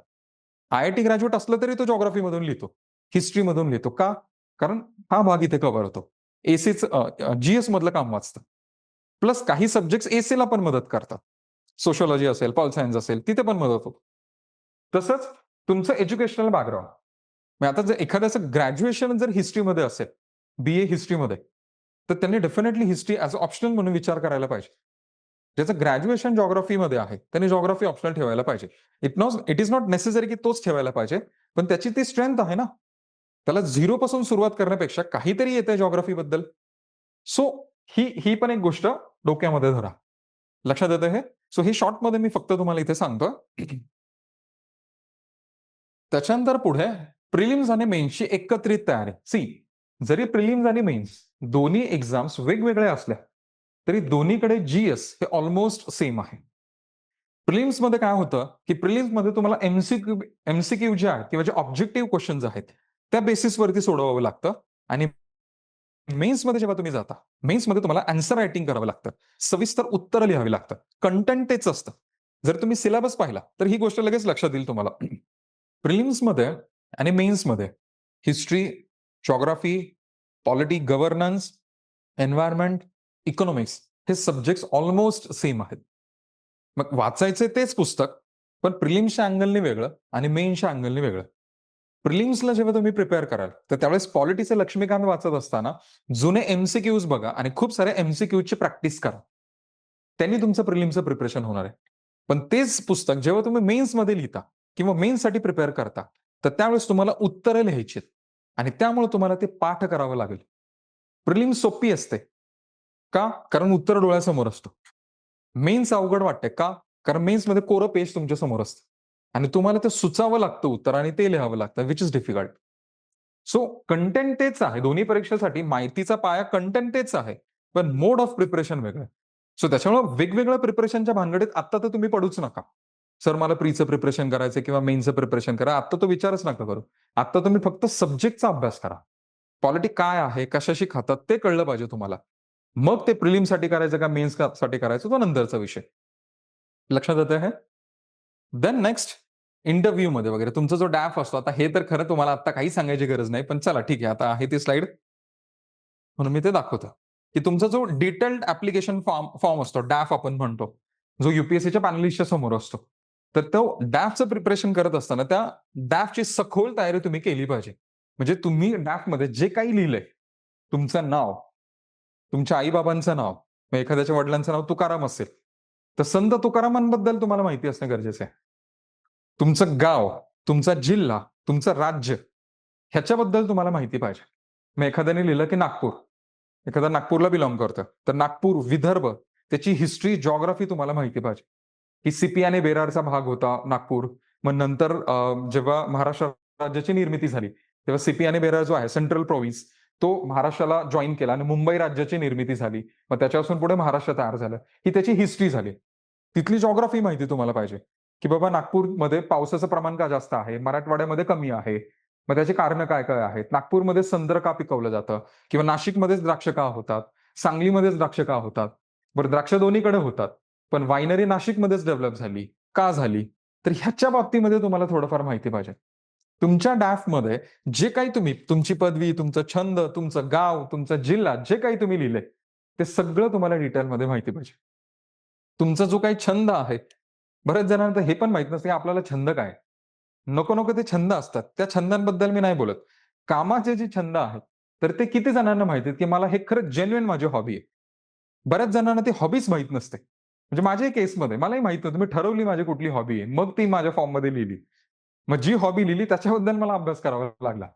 [SPEAKER 1] आय-आय-टी ग्रॅज्युएट असलं तरी तो जॉग्राफी मधून लिहितो, हिस्ट्री मधून लिहितो. का? कारण हा भाग इथे कव्हर होतो. एसीच जीएस मधलं काम वाचतं. प्लस काही सब्जेक्ट्स एसीला पण मदत करतात. सोशिओलॉजी असेल, पॉल सायन्स असेल, तिथे पण मदत होते. तसंच तुमचं एज्युकेशनल बॅकग्राऊंड. मग आता जर एखाद्याचं ग्रॅज्युएशन जर हिस्ट्रीमध्ये असेल, बीए हिस्ट्रीमध्ये, तर त्यांनी डेफिनेटली हिस्ट्री ॲज ऑप्शनल म्हणून विचार करायला पाहिजे. ज्याचं ग्रॅज्युएशन जॉग्राफीमध्ये आहे, त्यांनी जॉग्राफी ऑप्शनल ठेवायला पाहिजे. इट इज नॉट नेसेसरी की तोच ठेवायला पाहिजे, पण त्याची ती स्ट्रेंथ आहे ना. त्याला झिरो पासून सुरुवात करण्यापेक्षा काहीतरी येतंय जॉग्राफीबद्दल. सो ही पण एक गोष्ट डोक्यामध्ये धरा. लक्षात येतंय हे? सो हे शॉर्टमध्ये मी फक्त तुम्हाला इथे सांगतो. त्याच्यानंतर पुढे प्रिलिम्स आणि मेन्सची एकत्रित तयारी. जरी प्रिलिम्स आणि मेन्स दोन्ही एक्झाम्स वेगवेगळ्या असल्या, तरी दोन्हीकडे जीएस हे ऑलमोस्ट सेम आहे. प्रिलिम्स मध्ये काय होतं, की प्रिलिम्स मध्ये तुम्हाला एमसीक्यू जे आहे किंवा जे ऑब्जेक्टिव्ह क्वेश्चन्स आहेत, त्या बेसिसवरती सोडवावं लागतं. आणि मेन्समध्ये जेव्हा तुम्ही जाता, मेन्समध्ये तुम्हाला आन्सर रायटिंग करावं लागतं. सविस्तर उत्तरं लिहावी लागतात. कंटेंट तेच असतं. जर तुम्ही सिलेबस पाहिला, तर ही गोष्ट लगेच लक्षात येईल तुम्हाला. प्रिलिम्समध्ये आणि मेन्समध्ये history, geography, polity, governance, environment, economics हे सब्जेक्ट्स ऑलमोस्ट सेम आहेत. मग वाचायचे तेच पुस्तक, पण प्रिलिम्सच्या अँगलने वेगळं आणि मेन्सच्या अँगलने वेगळं. प्रिलिम्सला जेव्हा तुम्ही प्रिपेअर कराल, तर त्यावेळेस पॉलिटीचे लक्ष्मीकांत वाचत असताना जुने एमसीक्यूज बघा आणि खूप साऱ्या एमसीक्यूची प्रॅक्टिस करा. त्यांनी तुमचं प्रिलिम्सचं प्रिपरेशन होणार आहे. पण तेच पुस्तक जेव्हा तुम्ही मेन्समध्ये लिहिता किंवा मेन्ससाठी प्रिपेअर करता, तर त्यावेळेस तुम्हाला उत्तरं लिहायची आहेत आणि त्यामुळे तुम्हाला ते पाठ करावं लागेल. प्रिलिम्स सोपी असते. का? कारण उत्तर डोळ्यासमोर असतं. मेन्स अवघड वाटते. का? कारण मेन्समध्ये कोरं पेज तुमच्या समोर असतं आणि तुम्हाला ते सुचावं लागतं उत्तर आणि ते लिहावं लागतं, which is difficult. So content तेच आहे. दोन्ही परीक्षेसाठी माहितीचा पाया कंटेंट तेच आहे. पण मोड ऑफ प्रिपरेशन वेगळं. सो त्याच्यामुळे वेगवेगळ्या प्रिपरेशनच्या भानगडीत आता तर तुम्ही पडूच नका. सर मला प्रीचं प्रिपरेशन करायचं किंवा मेन्सचं प्रिपरेशन करा. आता तो विचारच नका करू. आता तुम्ही फक्त सब्जेक्टचा अभ्यास करा. पॉलिटी काय आहे, कशाशी खातात ते कळलं पाहिजे तुम्हाला. मग ते प्रिलिमसाठी करायचं का मेन्ससाठी करायचं तो नंतरचा विषय. लक्षात येतंय हे? देन नेक्स्ट इंटरव्ह्यूमध्ये वगैरे तुमचा जो डॅफ असतो, आता हे तर खरं तुम्हाला आता काही सांगायची गरज नाही. पण चला ठीक आहे, आता आहे ती स्लाईड म्हणून मी ते दाखवतो, की तुमचा जो डिटेल्ड ॲप्लिकेशन फॉर्म असतो, डॅफ आपण म्हणतो, जो यूपीएससीच्या पॅनलिस्टच्या समोर असतो. तर तो डॅफचं प्रिपरेशन करत असताना त्या डॅफची सखोल तयारी तुम्ही केली पाहिजे. म्हणजे तुम्ही डॅफमध्ये जे काही लिहिलंय, तुमचं नाव, तुमच्या आई-बाबांचं नाव, मग एखाद्याच्या वडिलांचं नाव तुकाराम असेल, तर संत तुकारामांबद्दल तुम्हाला माहिती असणं गरजेचं आहे. तुमचं गाव, तुमचा जिल्हा, तुमचं राज्य ह्याच्याबद्दल तुम्हाला माहिती पाहिजे. मग एखाद्याने लिहिलं की नागपूर, एखादा नागपूरला बिलॉंग करतं, तर नागपूर, विदर्भ त्याची हिस्ट्री, जिओग्राफी तुम्हाला माहिती पाहिजे. की सीपी आणि बेरारचा भाग होता नागपूर. मग नंतर जेव्हा महाराष्ट्र राज्याची निर्मिती झाली, तेव्हा सीपी आणि बेरार जो आहे सेंट्रल प्रोव्हिन्स, तो महाराष्ट्राला जॉईन केला आणि मुंबई राज्याची निर्मिती झाली. मग त्याच्यापासून पुढे महाराष्ट्र तयार झालं. ही त्याची हिस्ट्री झाली. तिथली जिओग्राफी माहिती तुम्हाला पाहिजे, की बाबा नागपूरमध्ये पावसाचं प्रमाण का जास्त आहे, मराठवाड्यामध्ये कमी आहे. मग त्याची कारणं काय काय आहेत? नागपूरमध्ये संत्र का पिकवलं जातं? किंवा नाशिकमध्येच द्राक्ष का होतात? सांगलीमध्येच द्राक्ष का होतात? बरं, द्राक्ष दोन्हीकडे होतात. पण वायनरी नाशिकमध्येच डेव्हलप झाली. का झाली? तर ह्याच्या बाबतीमध्ये तुम्हाला थोडंफार माहिती पाहिजे. तुमच्या डॅफमध्ये जे काही तुम्ही तुमची पदवी, तुमचा छंद, तुमचं गाव, तुमचा जिल्हा जे काही तुम्ही लिहिलंय, ते सगळं तुम्हाला डिटेलमध्ये माहिती पाहिजे. तुमचा जो काही छंद आहे, बऱ्याच जणांना हे पण माहीत नसतं की आपल्याला छंद काय? नको-नको ते छंद असतात. त्या छंदांबद्दल मी नाही बोलत. कामाचे जे छंद आहेत, तर ते किती जणांना माहिती आहेत, की मला हे खरंच जेन्युइन माझी हॉबी आहे. बऱ्याच जणांना ती हॉबीच माहीत नसते. म्हणजे माझ्याही केसमध्ये मलाही माहित नव्हतं. मी ठरवली माझी कुठली हॉबी आहे. मग ती माझ्या फॉर्ममध्ये लिहिली. मग जी हॉबी लिहिली त्याच्याबद्दल मला अभ्यास करावा लागला.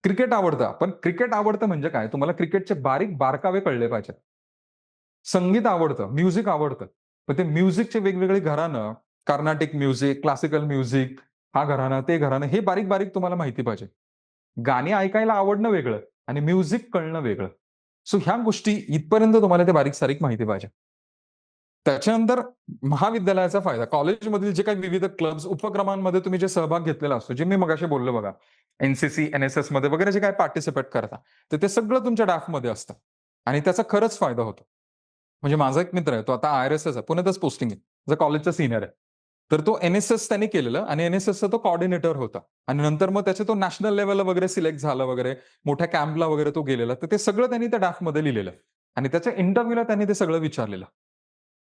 [SPEAKER 1] क्रिकेट आवडतं, पण क्रिकेट आवडतं म्हणजे काय? तुम्हाला क्रिकेटचे बारीक बारकावे कळले पाहिजेत. संगीत आवडतं, म्युझिक आवडतं. पण ते म्युझिकचे वेगवेगळे घराणं, कर्नाटिक म्युझिक, क्लासिकल म्युझिक, हा घराणं, ते घराणं, हे बारीक-बारीक तुम्हाला माहिती पाहिजे. गाणी ऐकायला आवडणं वेगळं आणि म्युझिक कळणं वेगळं. सो ह्या गोष्टी इथपर्यंत तुम्हाला ते बारीक-सारीक माहिती पाहिजे. त्याच्यानंतर महाविद्यालयाचा फायदा, कॉलेजमधील जे काही विविध क्लब्स, उपक्रमांमध्ये तुम्ही जे सहभाग घेतलेला असतो, जे मी मगाशी बोललो बघा, एन-सी-सी, एन-एस-एस मध्ये वगैरे जे काही पार्टिसिपेट करता, तर ते सगळं तुमच्या ड्राफ्टमध्ये असतं आणि त्याचा खरंच फायदा होतो. म्हणजे माझा एक मित्र आहे, तो आता आय-आर-एस आहे, पुण्यातच पोस्टिंग आहे. जो कॉलेजचा सीनियर आहे. तर तो एन-एस-एस त्याने केलेलं आणि एन-एस-एसचा तो कोऑर्डिनेटर होता आणि नंतर मग त्याचे तो नॅशनल लेव्हलला वगैरे सिलेक्ट झाला वगैरे, मोठ्या कॅम्पला वगैरे तो गेलेला. तर ते सगळं त्यांनी त्या ड्राफ्टमध्ये लिहिलेलं आणि त्याच्या इंटरव्ह्यूला त्यांनी ते सगळं विचारलेलं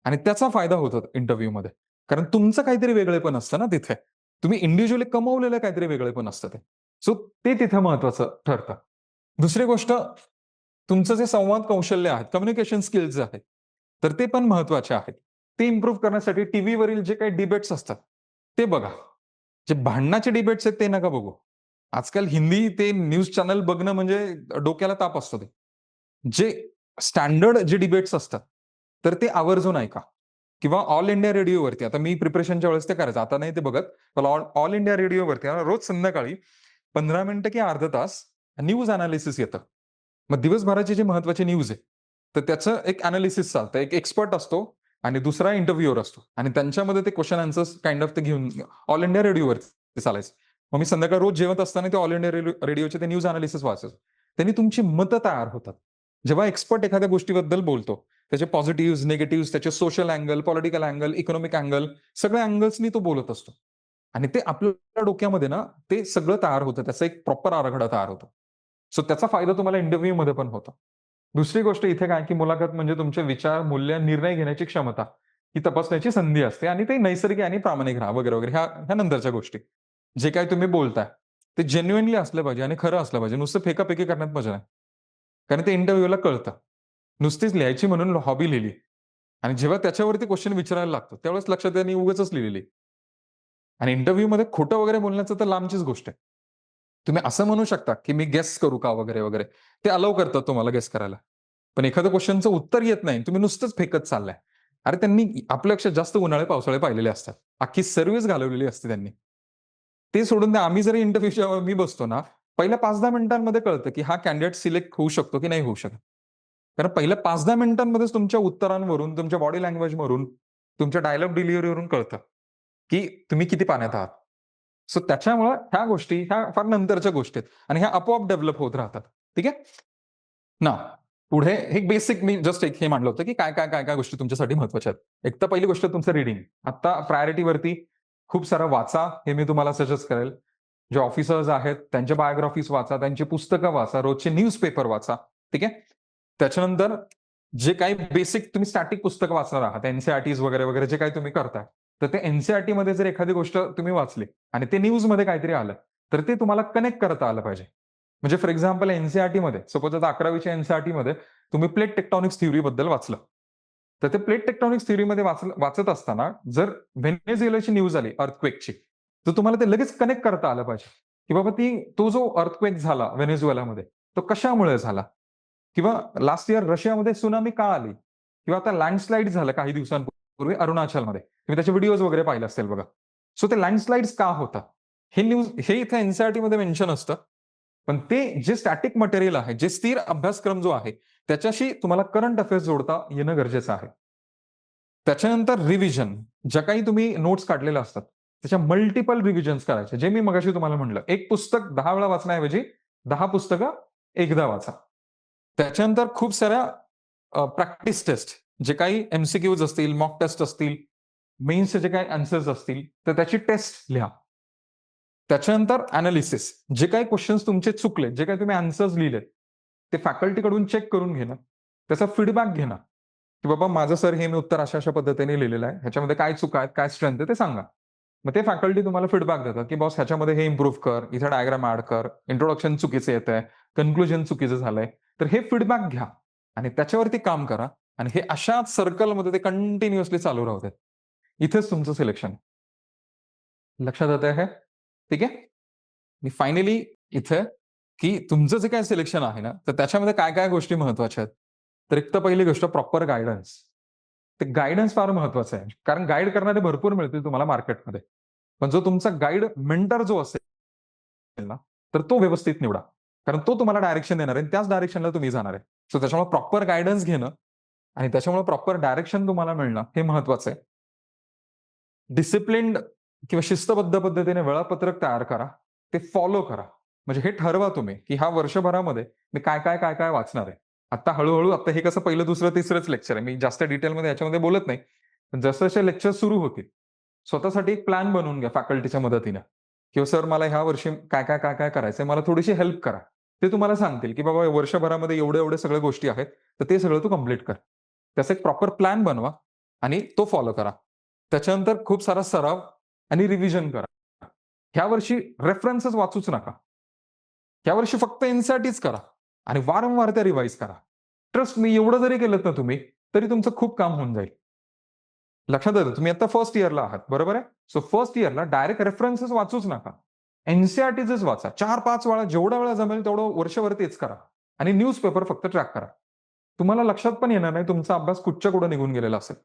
[SPEAKER 1] आणि त्याचा फायदा होतो इंटरव्ह्यूमध्ये. कारण तुमचं काहीतरी वेगळेपण असतं ना तिथे. तुम्ही इंडिव्हिज्युअली कमवलेलं काहीतरी वेगळेपण असतं ते. सो ते तिथे महत्वाचं ठरतं. दुसरी गोष्ट, तुमचं जे संवाद कौशल्य आहेत, कम्युनिकेशन स्किल्स जे आहेत, तर ते पण महत्वाचे आहेत. ते इम्प्रूव्ह करण्यासाठी टीव्हीवरील जे काही डिबेट्स असतात, ते बघा. जे भांडणाचे डिबेट्स आहेत ते नका बघू. आजकाल हिंदी ते न्यूज चॅनल बघणं म्हणजे डोक्याला ताप असतो ते. जे स्टँडर्ड जे डिबेट्स असतात, तर ते आवर्जून ऐका किंवा ऑल इंडिया रेडिओवरती, आता मी प्रिपरेशनच्या वेळेस ते करायचं, आता नाही ते बघत. पण ऑल इंडिया रेडिओवरती रोज संध्याकाळी 15 मिनिटं की अर्धा तास न्यूज अनालिसिस येतं. मग दिवसभराची जी महत्वाची न्यूज आहे, तर त्याचं एक अनालिसिस चालतं. एक एक्सपर्ट असतो आणि दुसरा इंटरव्ह्यूअर असतो आणि त्यांच्यामध्ये ते क्वेश्चन आन्सर्स काइंड ऑफ ते घेऊन ऑल इंडिया रेडिओवरती चालायचं. मग मी संध्याकाळी रोज जेवत असताना ते ऑल इंडिया रेडिओचे ते न्यूज अनालिसिस वाचायचो. त्यांनी तुमची मतं तयार होतात. जेव्हा एक्सपर्ट एखाद्या गोष्टीबद्दल बोलतो, त्याचे पॉझिटिव्हज, निगेटिव्हज, त्याचे social angle, political angle, economic angle, सगळ्या अँगल्सनी तो बोलत असतो. आणि ते आपल्या डोक्यामध्ये ना, ते सगळं तयार होतं. त्याचा एक प्रॉपर आराखडा तयार होतो. सो त्याचा फायदा तुम्हाला इंटरव्ह्यूमध्ये पण होतो. दुसरी गोष्ट इथे काय, की मुलाखत म्हणजे तुमचे विचार, मूल्य, निर्णय घेण्याची क्षमता ही तपासण्याची संधी असते आणि ते नैसर्गिक आणि प्रामाणिक राहा वगैरे, वगैरे ह्या नंतरच्या गोष्टी. जे काही तुम्ही बोलताय, ते जेन्युइनली असलं पाहिजे आणि खरं असलं पाहिजे. नुसतं फेकाफेकी करण्यात मजा नाही. कारण ते इंटरव्ह्यूला कळतं. नुसतीच लिहायची म्हणून हॉबी लिहिली आणि जेव्हा त्याच्यावरती क्वेश्चन विचारायला लागतो, त्यावेळेस लक्षात त्यांनी उगाचच लिहिलेली. आणि इंटरव्ह्यूमध्ये खोटं वगैरे बोलण्याचं तर लांबचीच गोष्ट आहे. तुम्ही असं म्हणू शकता, की मी गेस करू का वगैरे, वगैरे. ते अलाऊ करतात तुम्हाला गेस करायला. पण एखाद्या क्वेश्चनचं उत्तर येत नाही, तुम्ही नुसतंच फेकत चाललाय. अरे त्यांनी आपल्यापेक्षा जास्त उन्हाळे, पावसाळे पाहिलेले असतात. अख्खी सर्व्हिस घालवलेली असते त्यांनी. ते सोडून द्या, आम्ही जरी इंटरव्ह्यूच्या मी बसतो ना, पहिल्या 5-10 मिनिटांमध्ये कळतं, की हा कॅन्डिडेट सिलेक्ट होऊ शकतो की नाही होऊ शकत. कारण पहिल्या 5-10 मिनिटांमध्येच तुमच्या उत्तरांवरून, तुमच्या बॉडी लँग्वेजवरून, तुमच्या डायलॉग डिलिव्हरीवरून कळतं, की तुम्ही किती पाण्यात आहात. सो त्याच्यामुळं ह्या गोष्टी ह्या फार नंतरच्या गोष्टी आहेत आणि ह्या आपोआप डेव्हलप होत राहतात. ठीक आहे? ना, पुढे हे बेसिक मी जस्ट एक हे मांडलं होतं, की काय गोष्टी तुमच्यासाठी महत्त्वाच्या आहेत. एक तर पहिली गोष्ट तुमचं रीडिंग. आता प्रायोरिटीवरती खूप सारं वाचा, हे मी तुम्हाला सजेस्ट करेल. जे ऑफिसर्स आहेत, त्यांच्या बायोग्राफीज वाचा, त्यांची पुस्तकं वाचा, रोजचे न्यूजपेपर वाचा. ठीक आहे? त्याच्यानंतर जे काही बेसिक तुम्ही स्टॅटिक पुस्तकं वाचणार आहात, एन-सी-आर-टीज वगैरे, वगैरे जे काही तुम्ही करताय, तर ते एन-सी-आर-टीमध्ये जर एखादी गोष्ट तुम्ही वाचली आणि ते न्यूजमध्ये काहीतरी आलं, तर ते तुम्हाला कनेक्ट करता आलं पाहिजे. म्हणजे फॉर एक्झाम्पल एन-सी-आर-टीमध्ये सपोज आता 11वीच्या एन-सी-आर-टीमध्ये तुम्ही प्लेट टेक्टॉनिक्स थिअरीबद्दल वाचलं. तर ते प्लेट टेक्टॉनिक्स थिअरीमध्ये वाचत असताना जर व्हेनेझुएलाची न्यूज आली अर्थक्वेकची, तर तुम्हाला ते लगेच कनेक्ट करता आलं पाहिजे, की बाबा तो जो अर्थक्वेक झाला व्हेनेझुएलामध्ये, तो कशामुळे झाला? किंवा लास्ट इयर रशियामध्ये सुनामी का आली? किंवा आता लँडस्लाईड झालं काही दिवसांपूर्वी अरुणाचलमध्ये. तुम्ही त्याचे व्हिडिओज वगैरे पाहिले असतील बघा. सो ते लँडस्लाईड्स का होतात? हे इथे एन-सी-आर-टीमध्ये मेन्शन असतं. पण ते जे स्टॅटिक मटेरियल आहे, जे स्थिर अभ्यासक्रम जो आहे, त्याच्याशी तुम्हाला करंट अफेअर्स जोडता येणं गरजेचं आहे. त्याच्यानंतर रिव्हिजन. ज्या काही तुम्ही नोट्स काढलेल्या असतात, त्याच्या मल्टिपल रिव्हिजन्स करायचे. जे मी मगाशी तुम्हाला म्हटलं, एक पुस्तक 10 वेळा वाचण्याऐवजी 10 पुस्तकं एकदा वाचा. त्याच्यानंतर खूप साऱ्या प्रॅक्टिस टेस्ट, जे काही एम-सी-क्यूज असतील, मॉक टेस्ट असतील, मेन्सचे जे काही आन्सर्स असतील, तर त्याची टेस्ट लिहा. त्याच्यानंतर अनालिसिस. जे काही क्वेशन्स तुमचे चुकले, जे काही तुम्ही आन्सर्स लिहिलेत, ते फॅकल्टीकडून चेक करून घेणं, त्याचा फीडबॅक घेणं, की बाबा माझं सर हे मी उत्तर अशा-अशा पद्धतीने लिहिलेलं आहे. ह्याच्यामध्ये काय चुका आहेत, काय स्ट्रेंथ आहे ते सांगा. मग ते फॅकल्टी तुम्हाला फीडबॅक देतात, की बॉस ह्याच्यामध्ये हे इम्प्रूव्ह कर, इथे डायग्राम ॲड कर, इंट्रोडक्शन चुकीचं येतंय, कन्क्लुजन चुकीचं झालंय. तर हे फीडबॅक घ्या आणि त्याच्यावरती काम करा आणि हे अशाच सर्कलमध्ये ते कंटिन्युअसली चालू राहतात. इथेच तुमचं सिलेक्शन लक्षात येत आहे. ठीक आहे. मी फायनली इथे की तुमचं जे काय सिलेक्शन आहे ना, तर त्याच्यामध्ये काय काय गोष्टी महत्वाच्या आहेत. तर एक तर पहिली गोष्ट प्रॉपर गाईडन्स. ते गाईडन्स फार महत्वाचं आहे. कारण गाईड करणारे भरपूर मिळतील तुम्हाला मार्केटमध्ये. पण जो तुमचा गाईड मेंटर जो असेल ना, तर तो व्यवस्थित निवडा. कारण तो तुम्हाला डायरेक्शन देणार आहे आणि त्याच डायरेक्शनला तुम्ही जाणार आहे. सो त्याच्यामुळे प्रॉपर गाईडन्स घेणं आणि त्याच्यामुळे प्रॉपर डायरेक्शन तुम्हाला मिळणं हे महत्वाचं आहे. डिसिप्लिन्ड किंवा शिस्तबद्ध पद्धतीने वेळापत्रक तयार करा. ते फॉलो करा. म्हणजे हे ठरवा तुम्ही, की ह्या वर्षभरामध्ये मी काय वाचणार आहे. आता हळू-हळू आता हे कसं पहिलं, दुसरं, तिसरंच लेक्चर आहे. मी जास्त डिटेलमध्ये याच्यामध्ये बोलत नाही. पण जसे लेक्चर सुरू होतील, स्वतःसाठी एक प्लॅन बनवून घ्या फॅकल्टीच्या मदतीने किंवा सर मला ह्या वर्षी काय करायचंय, मला थोडीशी हेल्प करा. ते तुम्हाला सांगतील, की बाबा वर्षभरामध्ये एवढ्या सगळ्या गोष्टी आहेत, तर ते सगळं तू कंप्लीट कर. त्याचा एक प्रॉपर प्लॅन बनवा आणि तो फॉलो करा. त्याच्यानंतर खूप सारा सराव आणि रिव्हिजन करा. ह्या वर्षी रेफरन्सेस वाचूच नका. ह्या वर्षी फक्त एनसीईआरटीच करा आणि वारंवार त्या रिवाइज करा. ट्रस्ट मी एवढं जरी केलं ना तुम्ही, तरी तुमचं खूप काम होऊन जाईल. लक्षात येतं, तुम्ही आता फर्स्ट इयरला आहात, बरोबर आहे? सो फर्स्ट इयरला डायरेक्ट रेफरन्सेस वाचूच नका. एनसीईआरटीच वाचा. 4-5 वेळा, जेवढ्या वेळा जमेल तेवढं वर्षभर तेच करा आणि न्यूजपेपर फक्त ट्रॅक करा. तुम्हाला लक्षात पण येणार नाही तुमचा अभ्यास कुठच्या कुठं निघून गेलेला असेल.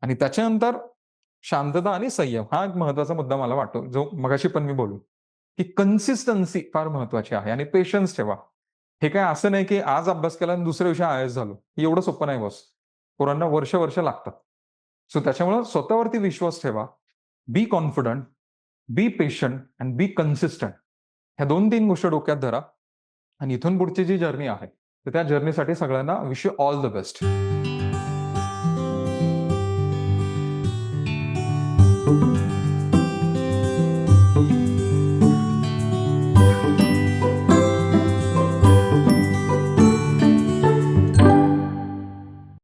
[SPEAKER 1] आणि त्याच्यानंतर शांतता आणि संयम हा एक महत्वाचा मुद्दा मला वाटतो, जो मगाशी पण मी बोलू, की कन्सिस्टन्सी फार महत्वाची आहे आणि पेशन्स ठेवा. हे काय असं नाही, की आज अभ्यास केला आणि दुसऱ्या दिवशी आय-ए-एस झालो. हे एवढं सोपं नाही बॉस. पोरांना वर्ष लागतात. सो त्याच्यामुळे स्वतःवरती विश्वास ठेवा. Be confident, be patient and be consistent. ह्या 2-3 गोष्टी डोक्यात धरा आणि इथून पुढची जी जर्नी आहे, तर त्या जर्नीसाठी सगळ्यांना wish you all the best.